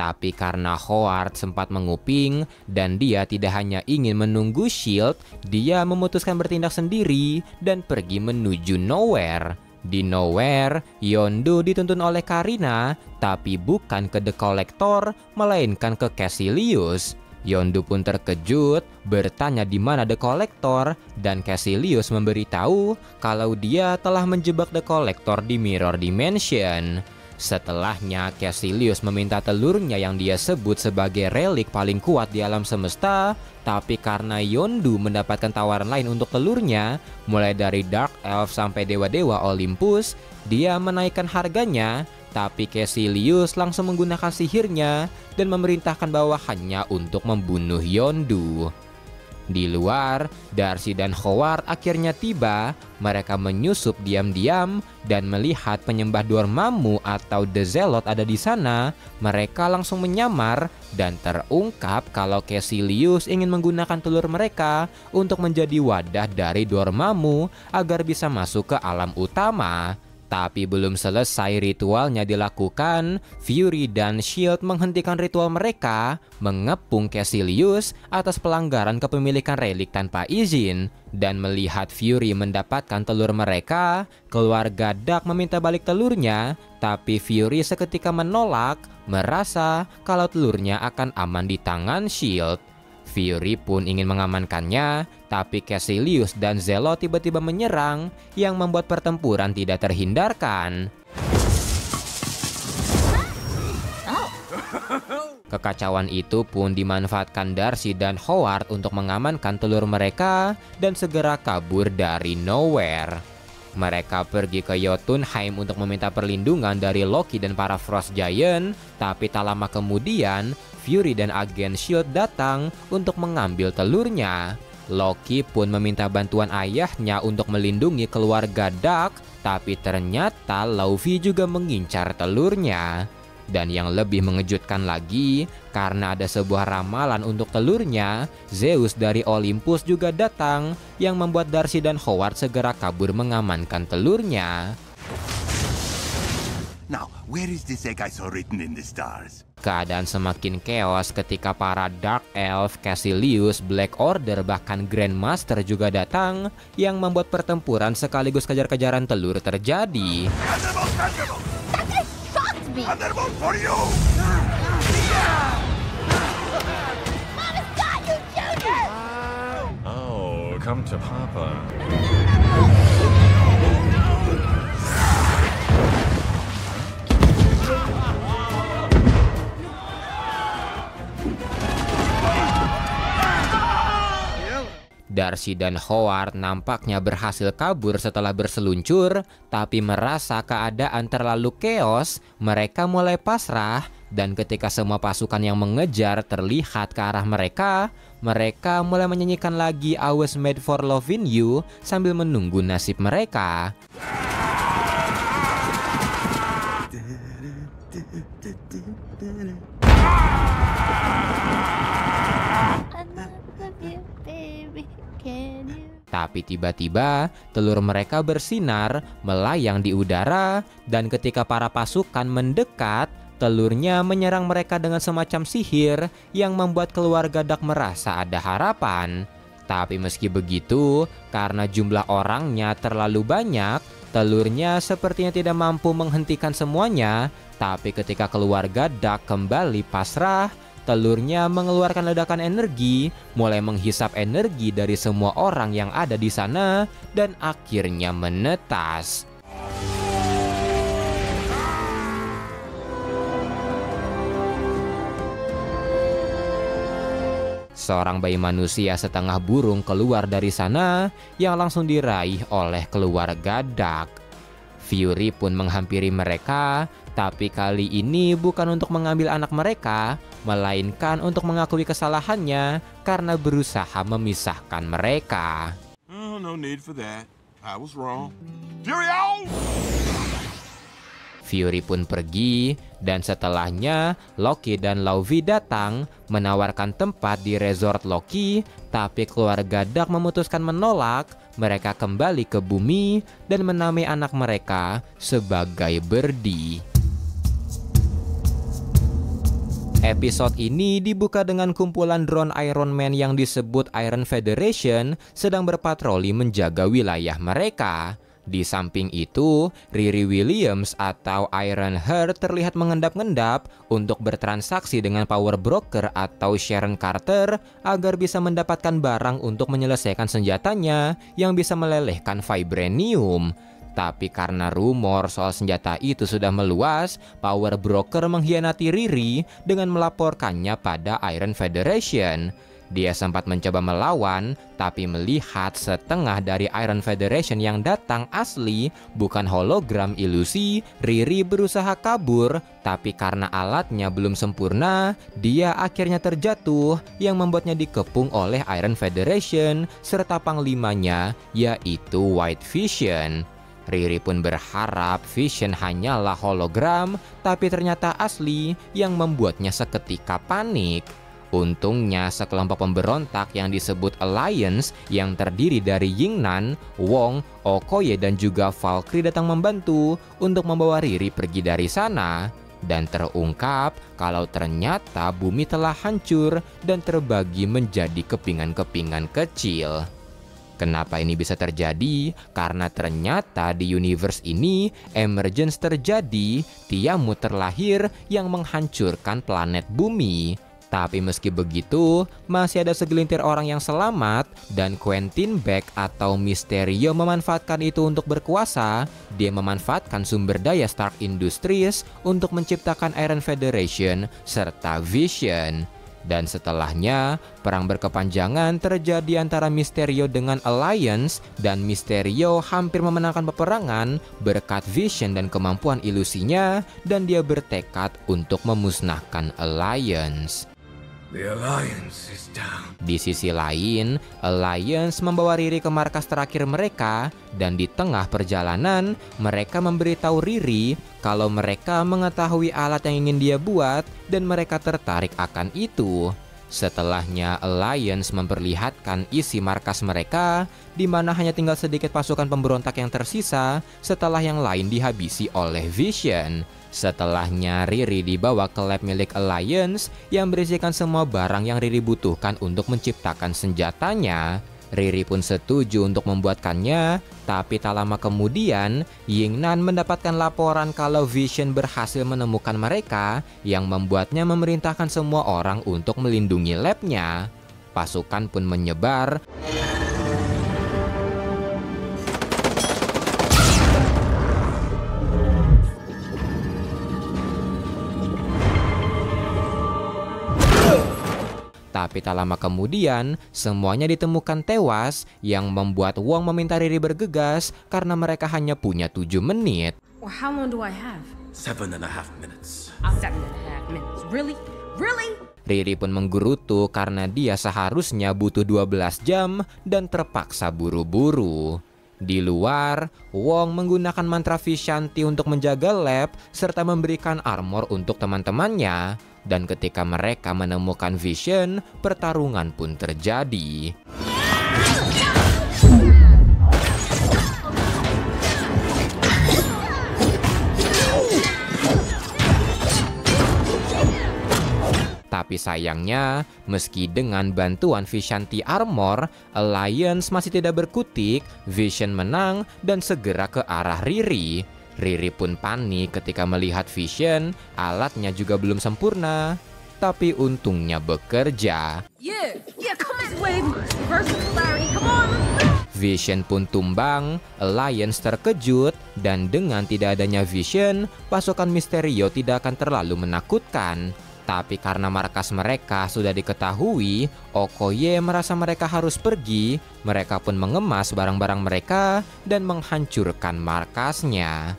Tapi karena Howard sempat menguping dan dia tidak hanya ingin menunggu S.H.I.E.L.D., dia memutuskan bertindak sendiri dan pergi menuju Nowhere. Di Nowhere, Yondu dituntun oleh Karina, tapi bukan ke The Collector, melainkan ke Caecilius. Yondu pun terkejut, bertanya di mana The Collector, dan Caecilius memberitahu kalau dia telah menjebak The Collector di Mirror Dimension. Setelahnya, Caecilius meminta telurnya yang dia sebut sebagai relik paling kuat di alam semesta, tapi karena Yondu mendapatkan tawaran lain untuk telurnya, mulai dari Dark Elf sampai dewa-dewa Olympus, dia menaikkan harganya, tapi Caecilius langsung menggunakan sihirnya dan memerintahkan bawahannya untuk membunuh Yondu. Di luar, Darcy dan Howard akhirnya tiba. Mereka menyusup diam-diam dan melihat penyembah Dormammu atau The Zealot ada di sana. Mereka langsung menyamar dan terungkap kalau Caecilius ingin menggunakan telur mereka untuk menjadi wadah dari Dormammu agar bisa masuk ke alam utama. Tapi belum selesai ritualnya dilakukan, Fury dan S.H.I.E.L.D. menghentikan ritual mereka, mengepung Caecilius atas pelanggaran kepemilikan relik tanpa izin. Dan melihat Fury mendapatkan telur mereka, keluarga Duck meminta balik telurnya, tapi Fury seketika menolak, merasa kalau telurnya akan aman di tangan S.H.I.E.L.D. Fury pun ingin mengamankannya, tapi Caecilius dan Zealot tiba-tiba menyerang yang membuat pertempuran tidak terhindarkan. Kekacauan itu pun dimanfaatkan Darcy dan Howard untuk mengamankan telur mereka dan segera kabur dari Nowhere. Mereka pergi ke Jotunheim untuk meminta perlindungan dari Loki dan para Frost Giant, tapi tak lama kemudian Fury dan agen S.H.I.E.L.D. datang untuk mengambil telurnya. Loki pun meminta bantuan ayahnya untuk melindungi keluarga Duck, tapi ternyata Laufey juga mengincar telurnya. Dan yang lebih mengejutkan lagi, karena ada sebuah ramalan untuk telurnya, Zeus dari Olympus juga datang, yang membuat Darcy dan Howard segera kabur mengamankan telurnya. Now, where is this egg I saw written in the stars? Keadaan semakin chaos ketika para Dark Elf, Caecilius, Black Order, bahkan Grandmaster juga datang, yang membuat pertempuran sekaligus kejar-kejaran telur terjadi. Thunderbolt! Thunderbolt! That shocked me! Thunderbolt for you! Mama's got you, Junior! Oh, come to Papa. Darcy dan Howard nampaknya berhasil kabur setelah berseluncur, tapi merasa keadaan terlalu chaos, mereka mulai pasrah, dan ketika semua pasukan yang mengejar terlihat ke arah mereka, mereka mulai menyanyikan lagi I Was Made for Loving You sambil menunggu nasib mereka. Tapi tiba-tiba telur mereka bersinar, melayang di udara, dan ketika para pasukan mendekat, telurnya menyerang mereka dengan semacam sihir yang membuat keluarga Duck merasa ada harapan. Tapi meski begitu, karena jumlah orangnya terlalu banyak, telurnya sepertinya tidak mampu menghentikan semuanya. Tapi ketika keluarga Duck kembali pasrah, telurnya mengeluarkan ledakan energi, mulai menghisap energi dari semua orang yang ada di sana, dan akhirnya menetas. Seorang bayi manusia setengah burung keluar dari sana yang langsung diraih oleh keluarga Duck. Fury pun menghampiri mereka, tapi kali ini bukan untuk mengambil anak mereka, melainkan untuk mengakui kesalahannya karena berusaha memisahkan mereka. Oh, no need for that. I was wrong. Fury out! Fury pun pergi, dan setelahnya Loki dan Laufey datang menawarkan tempat di resort Loki, tapi keluarga Duck memutuskan menolak. Mereka kembali ke bumi dan menamai anak mereka sebagai Birdie. Episode ini dibuka dengan kumpulan drone Iron Man yang disebut Iron Federation sedang berpatroli menjaga wilayah mereka. Di samping itu, Riri Williams atau Ironheart terlihat mengendap-endap untuk bertransaksi dengan power broker atau Sharon Carter agar bisa mendapatkan barang untuk menyelesaikan senjatanya yang bisa melelehkan vibranium. Tapi karena rumor soal senjata itu sudah meluas, power broker mengkhianati Riri dengan melaporkannya pada Iron Federation. Dia sempat mencoba melawan, tapi melihat setengah dari Iron Federation yang datang asli, bukan hologram ilusi, Riri berusaha kabur, tapi karena alatnya belum sempurna, dia akhirnya terjatuh, yang membuatnya dikepung oleh Iron Federation, serta panglimanya, yaitu White Vision. Riri pun berharap Vision hanyalah hologram, tapi ternyata asli, yang membuatnya seketika panik. Untungnya sekelompok pemberontak yang disebut Alliance yang terdiri dari Yingnan, Wong, Okoye dan juga Valkyrie datang membantu untuk membawa Riri pergi dari sana. Dan terungkap kalau ternyata bumi telah hancur dan terbagi menjadi kepingan-kepingan kecil. Kenapa ini bisa terjadi? Karena ternyata di universe ini emergence terjadi, Tiamut terlahir yang menghancurkan planet bumi. Tapi meski begitu, masih ada segelintir orang yang selamat, dan Quentin Beck atau Mysterio memanfaatkan itu untuk berkuasa. Dia memanfaatkan sumber daya Stark Industries untuk menciptakan Iron Federation serta Vision. Dan setelahnya, perang berkepanjangan terjadi antara Mysterio dengan Alliance, dan Mysterio hampir memenangkan peperangan berkat Vision dan kemampuan ilusinya, dan dia bertekad untuk memusnahkan Alliance. The Alliance is down. Di sisi lain, Alliance membawa Riri ke markas terakhir mereka, dan di tengah perjalanan, mereka memberitahu Riri kalau mereka mengetahui alat yang ingin dia buat, dan mereka tertarik akan itu. Setelahnya, Alliance memperlihatkan isi markas mereka, di mana hanya tinggal sedikit pasukan pemberontak yang tersisa setelah yang lain dihabisi oleh Vision. Setelahnya, Riri dibawa ke lab milik Alliance yang berisikan semua barang yang Riri butuhkan untuk menciptakan senjatanya. Riri pun setuju untuk membuatkannya, tapi tak lama kemudian, Yingnan mendapatkan laporan kalau Vision berhasil menemukan mereka, yang membuatnya memerintahkan semua orang untuk melindungi labnya. Pasukan pun menyebar, tapi tak lama kemudian semuanya ditemukan tewas, yang membuat Wong meminta Riri bergegas karena mereka hanya punya 7 menit. Well, how long do I have? 7.5 minutes. 7.5 minutes. Really? Really? Riri pun menggerutu karena dia seharusnya butuh 12 jam dan terpaksa buru-buru. Di luar, Wong menggunakan mantra Vishanti untuk menjaga lab serta memberikan armor untuk teman-temannya. Dan ketika mereka menemukan Vision, pertarungan pun terjadi. Tapi sayangnya, meski dengan bantuan Vishanti Armor, Alliance masih tidak berkutik, Vision menang dan segera ke arah Riri. Riri pun panik ketika melihat Vision, alatnya juga belum sempurna. Tapi untungnya bekerja. Yeah, come on, wave. Reverse polarity, come on. Vision pun tumbang, Alliance terkejut, dan dengan tidak adanya Vision, pasukan Mysterio tidak akan terlalu menakutkan. Tapi karena markas mereka sudah diketahui, Okoye merasa mereka harus pergi. Mereka pun mengemas barang-barang mereka dan menghancurkan markasnya.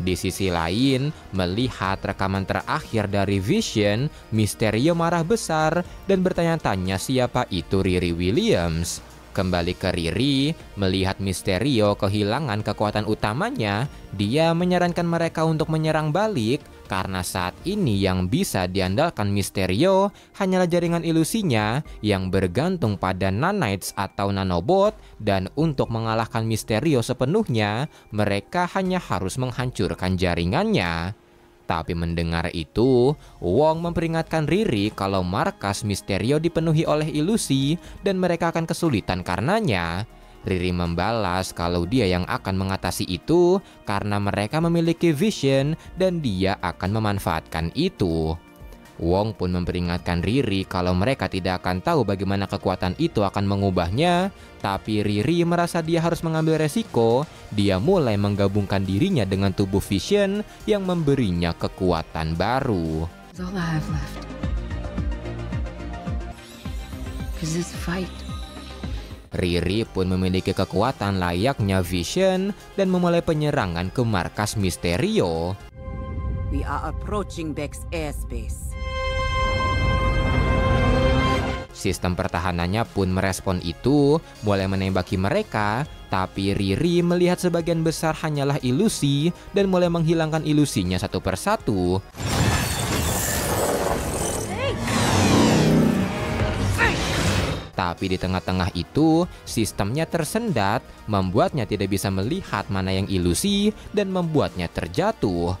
Di sisi lain, melihat rekaman terakhir dari Vision, Mysterio marah besar dan bertanya-tanya siapa itu Riri Williams. Kembali ke Riri, melihat Mysterio kehilangan kekuatan utamanya, dia menyarankan mereka untuk menyerang balik karena saat ini yang bisa diandalkan Mysterio hanyalah jaringan ilusinya yang bergantung pada nanites atau nanobot, dan untuk mengalahkan Mysterio sepenuhnya, mereka hanya harus menghancurkan jaringannya. Tapi mendengar itu, Wong memperingatkan Riri kalau markas Mysterio dipenuhi oleh ilusi dan mereka akan kesulitan karenanya. Riri membalas kalau dia yang akan mengatasi itu karena mereka memiliki Vision dan dia akan memanfaatkan itu. Wong pun memperingatkan Riri kalau mereka tidak akan tahu bagaimana kekuatan itu akan mengubahnya, tapi Riri merasa dia harus mengambil resiko. Dia mulai menggabungkan dirinya dengan tubuh Vision yang memberinya kekuatan baru. That's all I have left. 'Cause this fight. Riri pun memiliki kekuatan layaknya Vision dan memulai penyerangan ke markas Mysterio. We are approaching Beck's airspace. Sistem pertahanannya pun merespon itu, mulai menembaki mereka, tapi Riri melihat sebagian besar hanyalah ilusi dan mulai menghilangkan ilusinya satu persatu. Tapi di tengah-tengah itu, sistemnya tersendat, membuatnya tidak bisa melihat mana yang ilusi dan membuatnya terjatuh.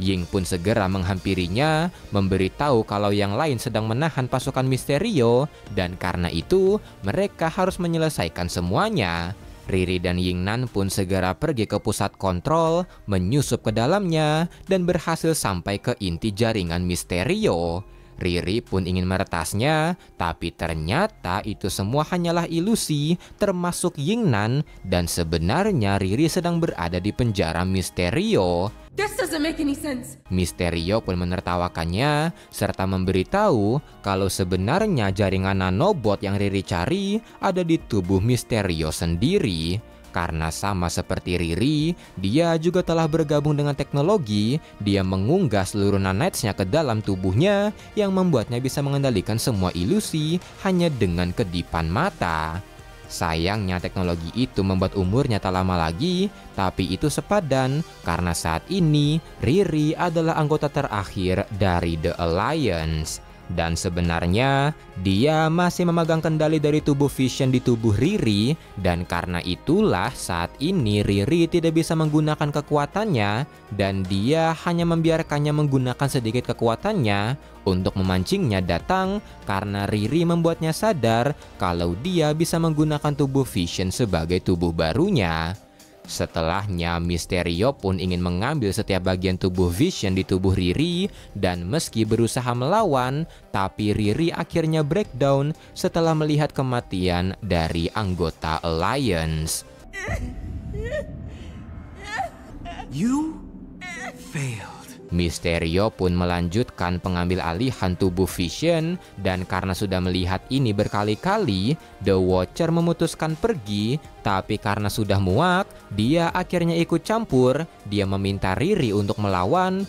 Ying pun segera menghampirinya, memberitahu kalau yang lain sedang menahan pasukan Mysterio, dan karena itu mereka harus menyelesaikan semuanya. Riri dan Yingnan pun segera pergi ke pusat kontrol, menyusup ke dalamnya, dan berhasil sampai ke inti jaringan Mysterio. Riri pun ingin meretasnya, tapi ternyata itu semua hanyalah ilusi, termasuk Yingnan, dan sebenarnya Riri sedang berada di penjara Mysterio. This doesn't make any sense. Mysterio pun menertawakannya, serta memberitahu kalau sebenarnya jaringan nanobot yang Riri cari ada di tubuh Mysterio sendiri. Karena sama seperti Riri, dia juga telah bergabung dengan teknologi. Dia mengunggah seluruh nanitesnya ke dalam tubuhnya yang membuatnya bisa mengendalikan semua ilusi hanya dengan kedipan mata. Sayangnya teknologi itu membuat umurnya tak lama lagi, tapi itu sepadan karena saat ini Riri adalah anggota terakhir dari The Alliance. Dan sebenarnya dia masih memegang kendali dari tubuh Vision di tubuh Riri, dan karena itulah saat ini Riri tidak bisa menggunakan kekuatannya dan dia hanya membiarkannya menggunakan sedikit kekuatannya untuk memancingnya datang karena Riri membuatnya sadar kalau dia bisa menggunakan tubuh Vision sebagai tubuh barunya. Setelahnya, Mysterio pun ingin mengambil setiap bagian tubuh Vision di tubuh Riri, dan meski berusaha melawan, tapi Riri akhirnya breakdown setelah melihat kematian dari anggota Alliance. You failed. Mysterio pun melanjutkan pengambil alihan tubuh Vision, dan karena sudah melihat ini berkali-kali, The Watcher memutuskan pergi, tapi karena sudah muak, dia akhirnya ikut campur. Dia meminta Riri untuk melawan,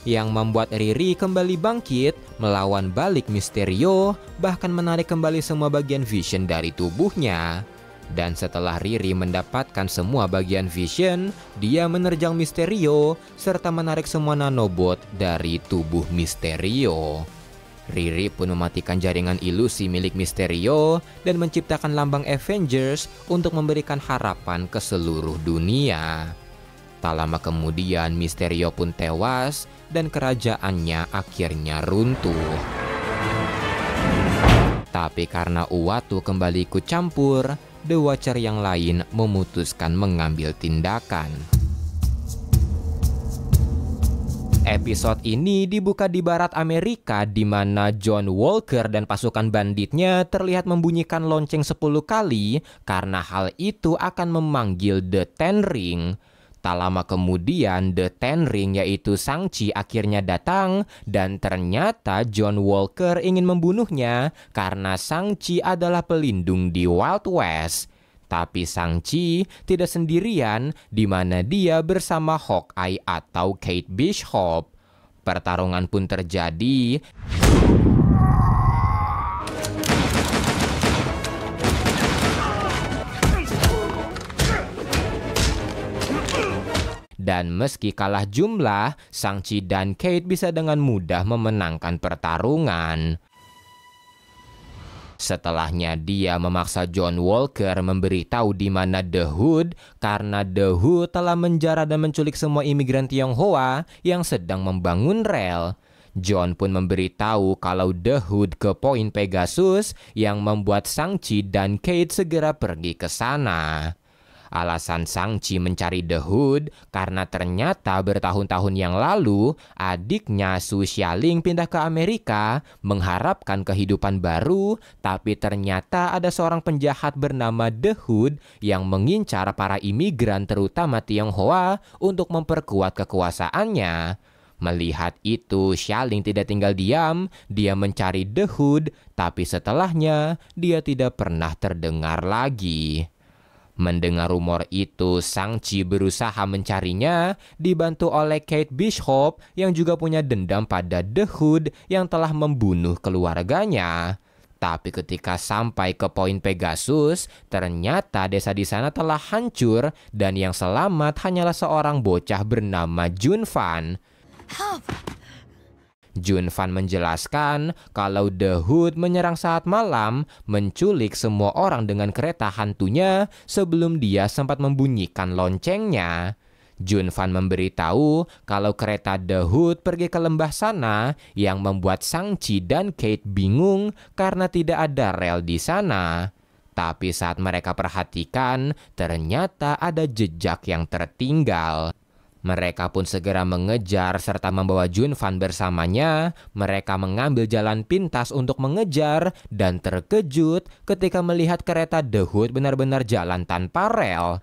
yang membuat Riri kembali bangkit, melawan balik Mysterio, bahkan menarik kembali semua bagian Vision dari tubuhnya. Dan setelah Riri mendapatkan semua bagian Vision, dia menerjang Mysterio serta menarik semua nanobot dari tubuh Mysterio. Riri pun mematikan jaringan ilusi milik Mysterio dan menciptakan lambang Avengers untuk memberikan harapan ke seluruh dunia. Tak lama kemudian Mysterio pun tewas dan kerajaannya akhirnya runtuh. Tapi karena Uatu kembali ikut campur, The Watcher yang lain memutuskan mengambil tindakan. Episode ini dibuka di barat Amerika di mana John Walker dan pasukan banditnya terlihat membunyikan lonceng 10 kali karena hal itu akan memanggil The Ten Ring. Tak lama kemudian The Ten Ring yaitu Shang-Chi akhirnya datang dan ternyata John Walker ingin membunuhnya karena Shang-Chi adalah pelindung di Wild West. Tapi Shang-Chi tidak sendirian di mana dia bersama Hawkeye atau Kate Bishop. Pertarungan pun terjadi. Dan meski kalah jumlah, Shang-Chi dan Kate bisa dengan mudah memenangkan pertarungan. Setelahnya dia memaksa John Walker memberitahu di mana The Hood karena The Hood telah menjara dan menculik semua imigran Tionghoa yang sedang membangun rel. John pun memberitahu kalau The Hood ke Point Pegasus yang membuat Shang-Chi dan Kate segera pergi ke sana. Alasan Shang-Chi mencari The Hood karena ternyata bertahun-tahun yang lalu adiknya Su Xialing pindah ke Amerika mengharapkan kehidupan baru, tapi ternyata ada seorang penjahat bernama The Hood yang mengincar para imigran terutama Tionghoa untuk memperkuat kekuasaannya. Melihat itu, Xialing tidak tinggal diam, dia mencari The Hood, tapi setelahnya dia tidak pernah terdengar lagi. Mendengar rumor itu, Shang-Chi berusaha mencarinya, dibantu oleh Kate Bishop yang juga punya dendam pada The Hood yang telah membunuh keluarganya. Tapi ketika sampai ke Point Pegasus, ternyata desa di sana telah hancur dan yang selamat hanyalah seorang bocah bernama Jun Fan. Jun Fan menjelaskan kalau The Hood menyerang saat malam, menculik semua orang dengan kereta hantunya sebelum dia sempat membunyikan loncengnya. Jun Fan memberitahu kalau kereta The Hood pergi ke lembah sana yang membuat Shang-Chi dan Kate bingung karena tidak ada rel di sana. Tapi saat mereka perhatikan, ternyata ada jejak yang tertinggal. Mereka pun segera mengejar serta membawa Jun Fan bersamanya. Mereka mengambil jalan pintas untuk mengejar dan terkejut ketika melihat kereta The Hood benar-benar jalan tanpa rel.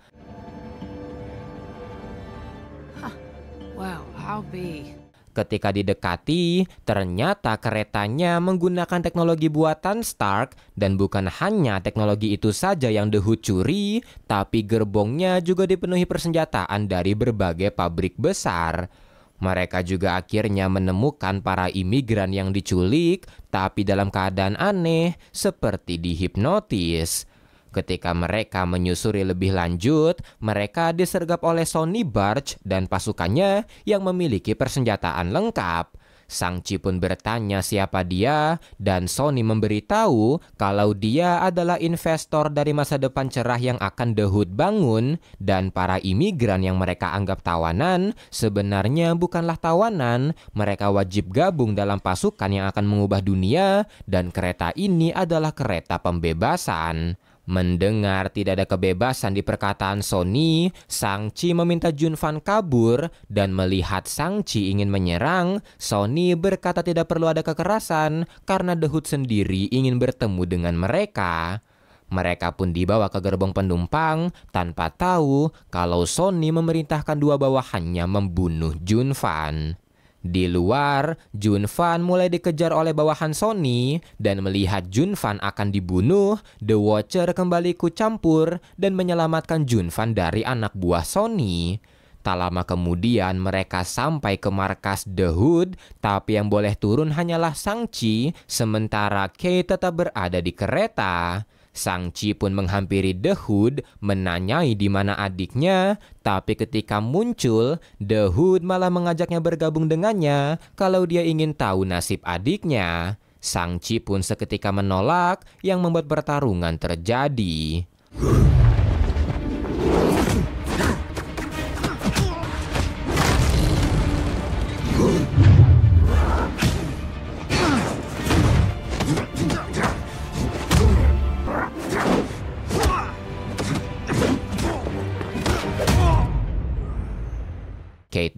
Wow, how big? Ketika didekati, ternyata keretanya menggunakan teknologi buatan Stark dan bukan hanya teknologi itu saja yang The Hood curi, tapi gerbongnya juga dipenuhi persenjataan dari berbagai pabrik besar. Mereka juga akhirnya menemukan para imigran yang diculik, tapi dalam keadaan aneh seperti dihipnotis. Ketika mereka menyusuri lebih lanjut, mereka disergap oleh Sonny Barch dan pasukannya yang memiliki persenjataan lengkap. Shang-Chi pun bertanya siapa dia, dan Sonny memberitahu kalau dia adalah investor dari masa depan cerah yang akan The Hood bangun, dan para imigran yang mereka anggap tawanan sebenarnya bukanlah tawanan, mereka wajib gabung dalam pasukan yang akan mengubah dunia, dan kereta ini adalah kereta pembebasan. Mendengar tidak ada kebebasan di perkataan Sonny, Shang-Chi meminta Jun Fan kabur dan melihat Shang-Chi ingin menyerang, Sonny berkata tidak perlu ada kekerasan karena The Hood sendiri ingin bertemu dengan mereka. Mereka pun dibawa ke gerbong penumpang tanpa tahu kalau Sonny memerintahkan dua bawahannya membunuh Jun Fan. Di luar, Jun Fan mulai dikejar oleh bawahan Sonny dan melihat Jun Fan akan dibunuh, The Watcher kembali ikut campur dan menyelamatkan Jun Fan dari anak buah Sonny. Tak lama kemudian mereka sampai ke markas The Hood, tapi yang boleh turun hanyalah Shang-Chi, sementara Kate tetap berada di kereta. Shang-Chi pun menghampiri The Hood, menanyai di mana adiknya, tapi ketika muncul, The Hood malah mengajaknya bergabung dengannya kalau dia ingin tahu nasib adiknya. Shang-Chi pun seketika menolak, yang membuat pertarungan terjadi.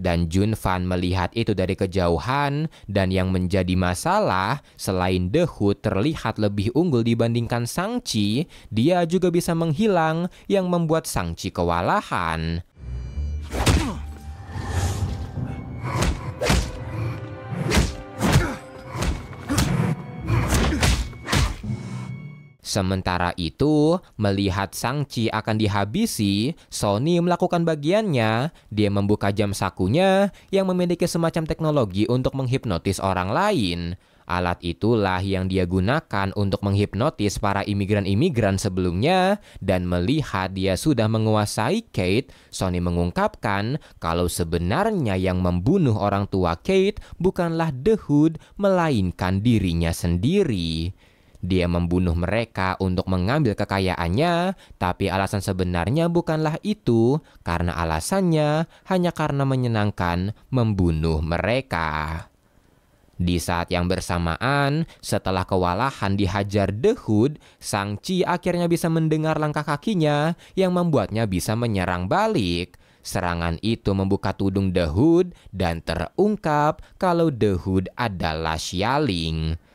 Dan Junfan melihat itu dari kejauhan, dan yang menjadi masalah, selain The Hood terlihat lebih unggul dibandingkan Shang-Chi, dia juga bisa menghilang yang membuat Shang-Chi kewalahan. Sementara itu, melihat Shang-Chi akan dihabisi, Sony melakukan bagiannya. Dia membuka jam sakunya yang memiliki semacam teknologi untuk menghipnotis orang lain. Alat itulah yang dia gunakan untuk menghipnotis para imigran-imigran sebelumnya, dan melihat dia sudah menguasai Kate, Sony mengungkapkan kalau sebenarnya yang membunuh orang tua Kate bukanlah The Hood, melainkan dirinya sendiri. Dia membunuh mereka untuk mengambil kekayaannya, tapi alasan sebenarnya bukanlah itu, karena alasannya hanya karena menyenangkan membunuh mereka. Di saat yang bersamaan, setelah kewalahan dihajar The Hood, Shang-Chi akhirnya bisa mendengar langkah kakinya yang membuatnya bisa menyerang balik. Serangan itu membuka tudung The Hood dan terungkap kalau The Hood adalah Xialing.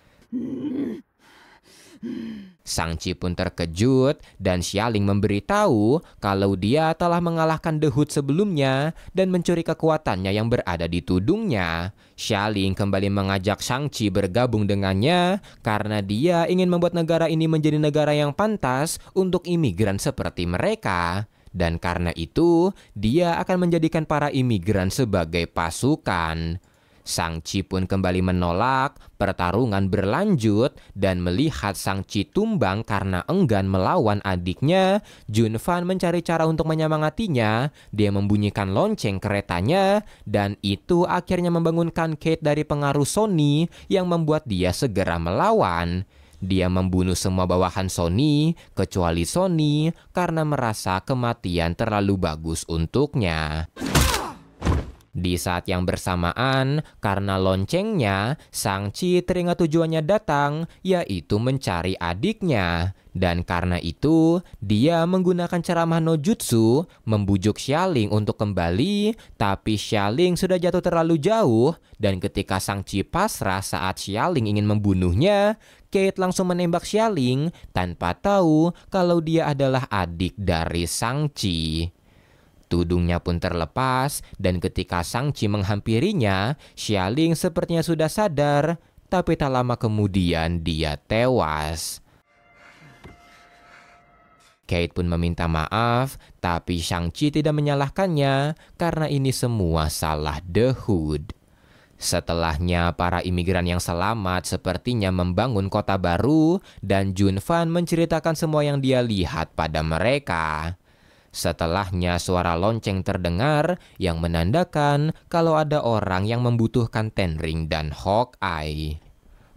Shang-Chi pun terkejut dan Xialing memberitahu kalau dia telah mengalahkan The Hood sebelumnya dan mencuri kekuatannya yang berada di tudungnya. Xialing kembali mengajak Shang-Chi bergabung dengannya karena dia ingin membuat negara ini menjadi negara yang pantas untuk imigran seperti mereka. Dan karena itu, dia akan menjadikan para imigran sebagai pasukan. Shang-Chi pun kembali menolak, pertarungan berlanjut, dan melihat Shang-Chi tumbang karena enggan melawan adiknya, Junfan mencari cara untuk menyemangatinya. Dia membunyikan lonceng keretanya, dan itu akhirnya membangunkan Kate dari pengaruh Sony yang membuat dia segera melawan. Dia membunuh semua bawahan Sony, kecuali Sony, karena merasa kematian terlalu bagus untuknya. Di saat yang bersamaan, karena loncengnya, Shang-Chi teringat tujuannya datang, yaitu mencari adiknya. Dan karena itu, dia menggunakan ceramah no jutsu, membujuk Xialing untuk kembali, tapi Xialing sudah jatuh terlalu jauh, dan ketika Shang-Chi pasrah saat Xialing ingin membunuhnya, Kate langsung menembak Xialing tanpa tahu kalau dia adalah adik dari Shang-Chi. Tudungnya pun terlepas, dan ketika Shang-Chi menghampirinya, Xialing sepertinya sudah sadar, tapi tak lama kemudian dia tewas. Kate pun meminta maaf, tapi Shang-Chi tidak menyalahkannya karena ini semua salah The Hood. Setelahnya, para imigran yang selamat sepertinya membangun kota baru, dan Junfan menceritakan semua yang dia lihat pada mereka. Setelahnya suara lonceng terdengar yang menandakan kalau ada orang yang membutuhkan Ten Ring dan Hawkeye.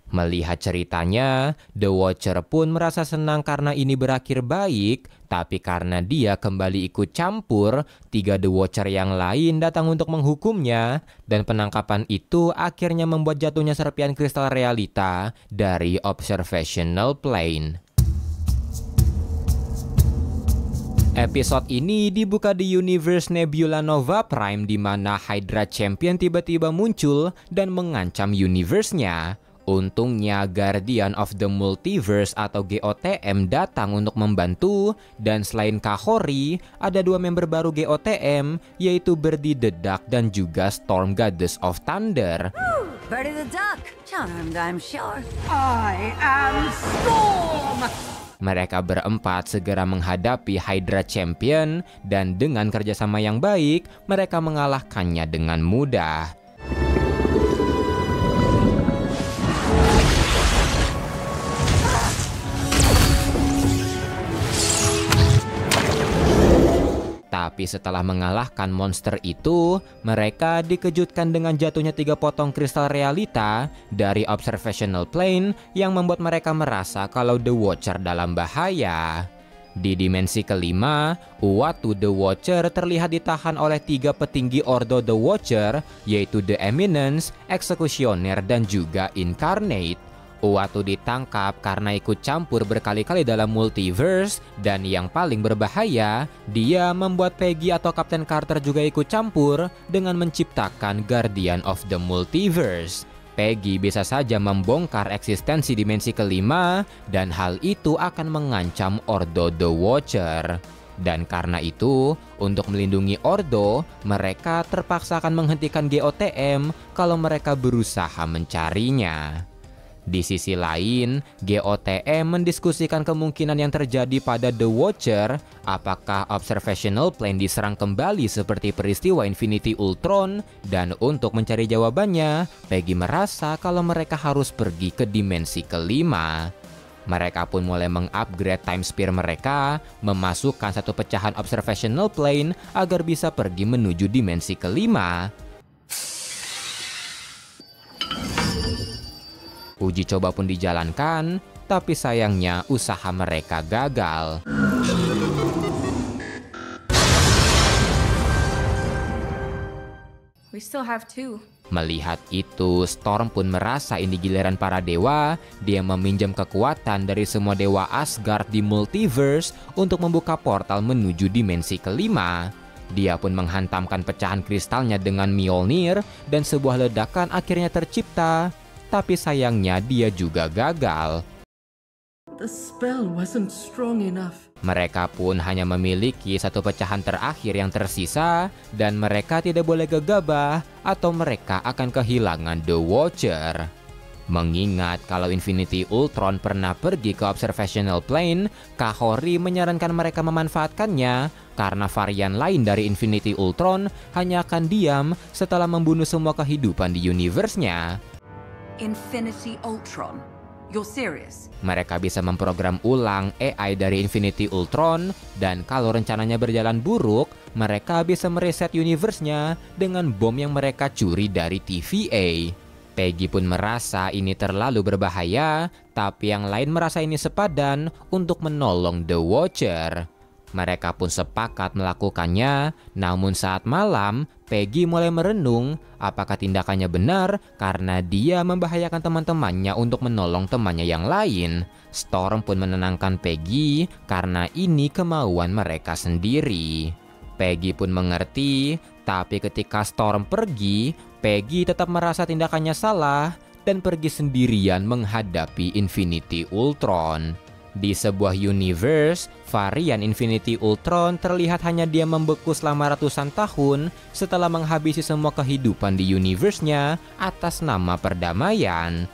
Melihat ceritanya, The Watcher pun merasa senang karena ini berakhir baik, tapi karena dia kembali ikut campur, 3 The Watcher yang lain datang untuk menghukumnya, dan penangkapan itu akhirnya membuat jatuhnya serpian kristal realita dari Observational Plane. Episode ini dibuka di universe Nebula Nova Prime di mana Hydra Champion tiba-tiba muncul dan mengancam universe-nya. Untungnya Guardian of the Multiverse atau GOTM datang untuk membantu, dan selain Kahori, ada 2 member baru GOTM yaitu Birdie the Duck dan juga Storm Goddess of Thunder. Birdie the Duck, charmed I'm sure. I am Storm! Mereka berempat segera menghadapi Hydra Champion, dan dengan kerjasama yang baik, mereka mengalahkannya dengan mudah. Tapi setelah mengalahkan monster itu, mereka dikejutkan dengan jatuhnya 3 potong kristal realita dari Observational Plane yang membuat mereka merasa kalau The Watcher dalam bahaya. Di dimensi kelima, Uatu The Watcher terlihat ditahan oleh 3 petinggi Ordo The Watcher, yaitu The Eminence, Executioner, dan juga Incarnate. Uatu ditangkap karena ikut campur berkali-kali dalam multiverse, dan yang paling berbahaya, dia membuat Peggy atau Kapten Carter juga ikut campur dengan menciptakan Guardian of the Multiverse. Peggy bisa saja membongkar eksistensi dimensi kelima, dan hal itu akan mengancam Ordo The Watcher. Dan karena itu, untuk melindungi Ordo, mereka terpaksa akan menghentikan GOTM kalau mereka berusaha mencarinya. Di sisi lain, GOTM mendiskusikan kemungkinan yang terjadi pada The Watcher, apakah Observational Plane diserang kembali seperti peristiwa Infinity Ultron, dan untuk mencari jawabannya, Peggy merasa kalau mereka harus pergi ke dimensi kelima. Mereka pun mulai mengupgrade time spear mereka, memasukkan satu pecahan Observational Plane agar bisa pergi menuju dimensi kelima. Uji coba pun dijalankan, tapi sayangnya usaha mereka gagal. We still have 2. Melihat itu, Storm pun merasa ini giliran para dewa. Dia meminjam kekuatan dari semua dewa Asgard di multiverse untuk membuka portal menuju dimensi kelima. Dia pun menghantamkan pecahan kristalnya dengan Mjolnir, dan sebuah ledakan akhirnya tercipta. Tapi sayangnya dia juga gagal. The spell wasn't strong enough. Mereka pun hanya memiliki satu pecahan terakhir yang tersisa, dan mereka tidak boleh gegabah atau mereka akan kehilangan The Watcher. Mengingat kalau Infinity Ultron pernah pergi ke Observational Plane, Kahori menyarankan mereka memanfaatkannya karena varian lain dari Infinity Ultron hanya akan diam setelah membunuh semua kehidupan di universe-nya. Infinity Ultron? You're serious? Mereka bisa memprogram ulang AI dari Infinity Ultron, dan kalau rencananya berjalan buruk, mereka bisa mereset universe-nya dengan bom yang mereka curi dari TVA. Peggy pun merasa ini terlalu berbahaya, tapi yang lain merasa ini sepadan untuk menolong The Watcher. Mereka pun sepakat melakukannya, namun saat malam, Peggy mulai merenung apakah tindakannya benar karena dia membahayakan teman-temannya untuk menolong temannya yang lain. Storm pun menenangkan Peggy karena ini kemauan mereka sendiri. Peggy pun mengerti, tapi ketika Storm pergi, Peggy tetap merasa tindakannya salah dan pergi sendirian menghadapi Infinity Ultron. Di sebuah universe, varian Infinity Ultron terlihat hanya dia membeku selama ratusan tahun setelah menghabisi semua kehidupan di universe-nya atas nama perdamaian.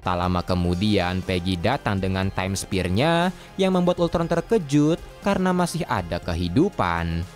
Tak lama kemudian, Peggy datang dengan time spear-nya yang membuat Ultron terkejut karena masih ada kehidupan.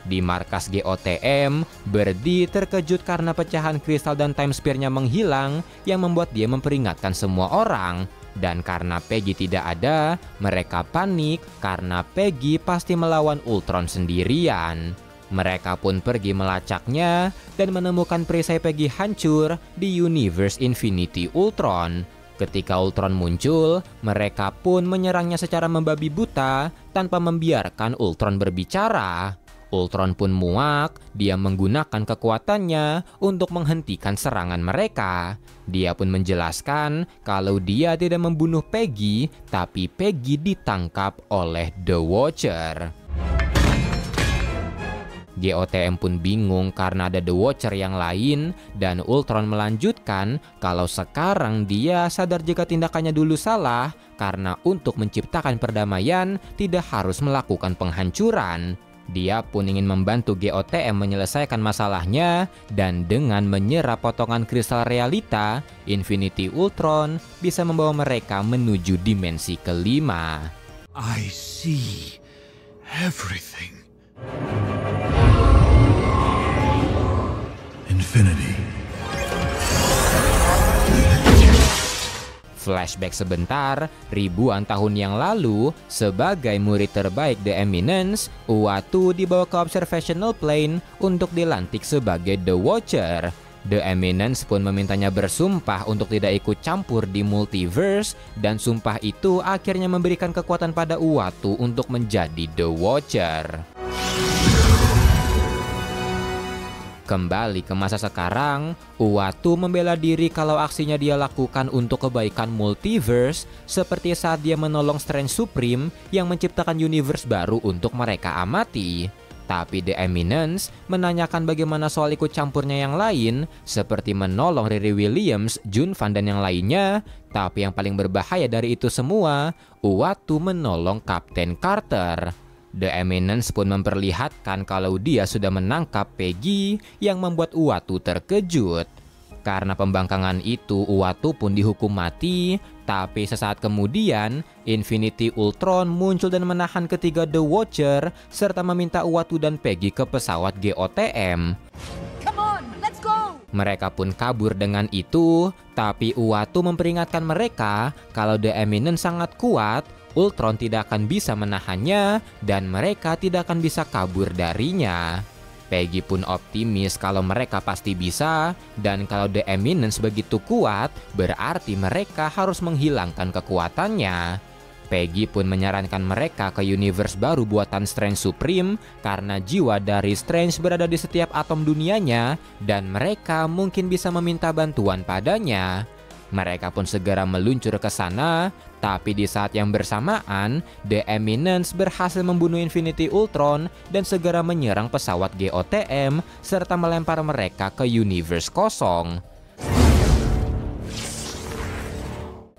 Di markas GOTM, Birdie terkejut karena pecahan kristal dan time spear-nya menghilang yang membuat dia memperingatkan semua orang. Dan karena Peggy tidak ada, mereka panik karena Peggy pasti melawan Ultron sendirian. Mereka pun pergi melacaknya dan menemukan perisai Peggy hancur di universe Infinity Ultron. Ketika Ultron muncul, mereka pun menyerangnya secara membabi buta tanpa membiarkan Ultron berbicara. Ultron pun muak, dia menggunakan kekuatannya untuk menghentikan serangan mereka. Dia pun menjelaskan kalau dia tidak membunuh Peggy, tapi Peggy ditangkap oleh The Watcher. GOTM pun bingung karena ada The Watcher yang lain, dan Ultron melanjutkan kalau sekarang dia sadar jika tindakannya dulu salah karena untuk menciptakan perdamaian tidak harus melakukan penghancuran. Dia pun ingin membantu GOTM menyelesaikan masalahnya, dan dengan menyerap potongan kristal realita, Infinity Ultron bisa membawa mereka menuju dimensi kelima. I see everything. Infinity. Flashback sebentar, ribuan tahun yang lalu, sebagai murid terbaik The Eminence, Uatu dibawa ke Observational Plane untuk dilantik sebagai The Watcher. The Eminence pun memintanya bersumpah untuk tidak ikut campur di multiverse, dan sumpah itu akhirnya memberikan kekuatan pada Uatu untuk menjadi The Watcher. Kembali ke masa sekarang, Uatu membela diri kalau aksinya dia lakukan untuk kebaikan multiverse, seperti saat dia menolong Strange Supreme yang menciptakan universe baru untuk mereka amati. Tapi The Eminence menanyakan bagaimana soal ikut campurnya yang lain, seperti menolong Riri Williams, Jun Fan, dan yang lainnya. Tapi yang paling berbahaya dari itu semua, Uatu menolong Kapten Carter. The Eminence pun memperlihatkan kalau dia sudah menangkap Peggy, yang membuat Uatu terkejut. Karena pembangkangan itu, Uatu pun dihukum mati. Tapi sesaat kemudian, Infinity Ultron muncul dan menahan ketiga The Watcher, serta meminta Uatu dan Peggy ke pesawat GOTM. Come on, let's go! Mereka pun kabur dengan itu, tapi Uatu memperingatkan mereka kalau The Eminence sangat kuat, Ultron tidak akan bisa menahannya, dan mereka tidak akan bisa kabur darinya. Peggy pun optimis kalau mereka pasti bisa, dan kalau The Eminence begitu kuat, berarti mereka harus menghilangkan kekuatannya. Peggy pun menyarankan mereka ke universe baru buatan Strange Supreme, karena jiwa dari Strange berada di setiap atom dunianya, dan mereka mungkin bisa meminta bantuan padanya. Mereka pun segera meluncur ke sana, tapi di saat yang bersamaan, The Eminence berhasil membunuh Infinity Ultron dan segera menyerang pesawat GOTM serta melempar mereka ke universe kosong.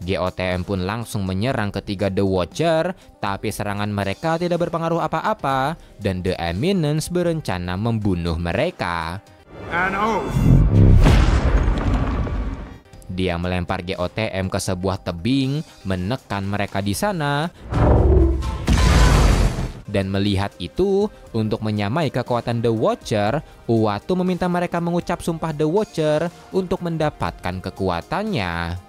GOTM pun langsung menyerang ketiga The Watcher, tapi serangan mereka tidak berpengaruh apa-apa dan The Eminence berencana membunuh mereka. Dia melempar GOTM ke sebuah tebing, menekan mereka di sana, dan melihat itu, untuk menyamai kekuatan The Watcher, Uatu meminta mereka mengucap sumpah The Watcher untuk mendapatkan kekuatannya.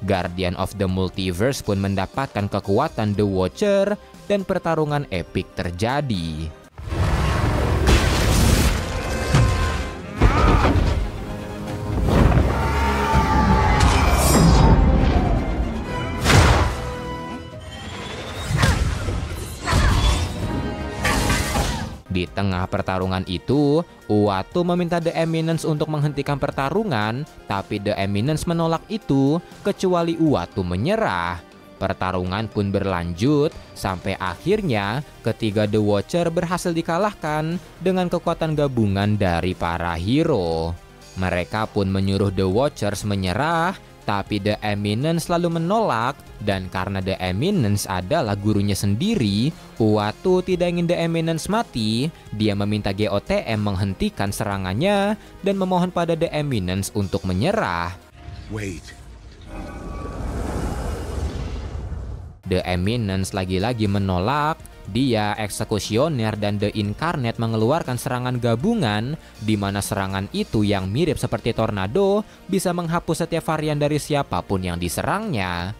Guardian of the Multiverse pun mendapatkan kekuatan The Watcher dan pertarungan epik terjadi. Di tengah pertarungan itu, Uatu meminta The Eminence untuk menghentikan pertarungan, tapi The Eminence menolak itu, kecuali Uatu menyerah. Pertarungan pun berlanjut, sampai akhirnya ketiga The Watcher berhasil dikalahkan dengan kekuatan gabungan dari para hero. Mereka pun menyuruh The Watchers menyerah, tapi The Eminence selalu menolak, dan karena The Eminence adalah gurunya sendiri, Uatu tidak ingin The Eminence mati. Dia meminta GOTM menghentikan serangannya dan memohon pada The Eminence untuk menyerah. Wait. The Eminence lagi-lagi menolak. Dia, Eksekusioner, dan The Incarnate mengeluarkan serangan gabungan, di mana serangan itu yang mirip seperti tornado bisa menghapus setiap varian dari siapapun yang diserangnya.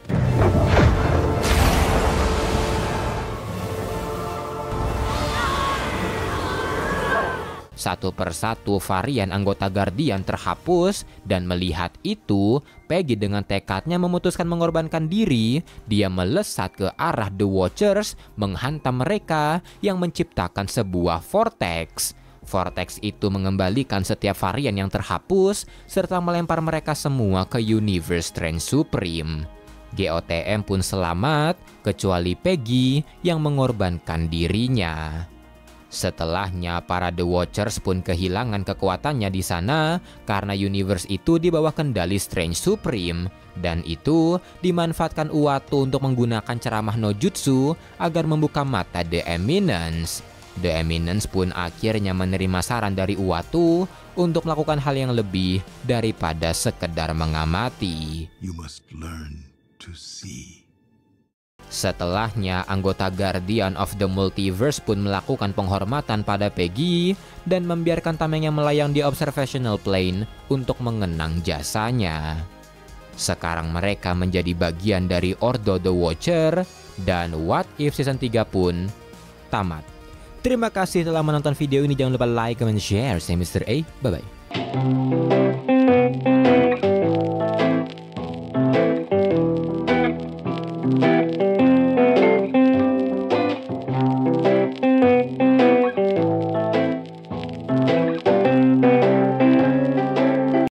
Satu persatu varian anggota Guardian terhapus, dan melihat itu, Peggy dengan tekadnya memutuskan mengorbankan diri. Dia melesat ke arah The Watchers, menghantam mereka yang menciptakan sebuah vortex. Vortex itu mengembalikan setiap varian yang terhapus, serta melempar mereka semua ke Universe Strange Supreme. GOTM pun selamat, kecuali Peggy yang mengorbankan dirinya. Setelahnya, para The Watchers pun kehilangan kekuatannya di sana karena universe itu di bawah kendali Strange Supreme, dan itu dimanfaatkan Uatu untuk menggunakan ceramah no jutsu agar membuka mata The Eminence. The Eminence pun akhirnya menerima saran dari Uatu untuk melakukan hal yang lebih daripada sekedar mengamati. You must learn to see. Setelahnya, anggota Guardian of the Multiverse pun melakukan penghormatan pada Peggy dan membiarkan tamengnya melayang di observational plane untuk mengenang jasanya. Sekarang mereka menjadi bagian dari Ordo the Watcher dan What If Season 3 pun tamat. Terima kasih telah menonton video ini. Jangan lupa like, comment, share. Saya Mr. A. Bye-bye.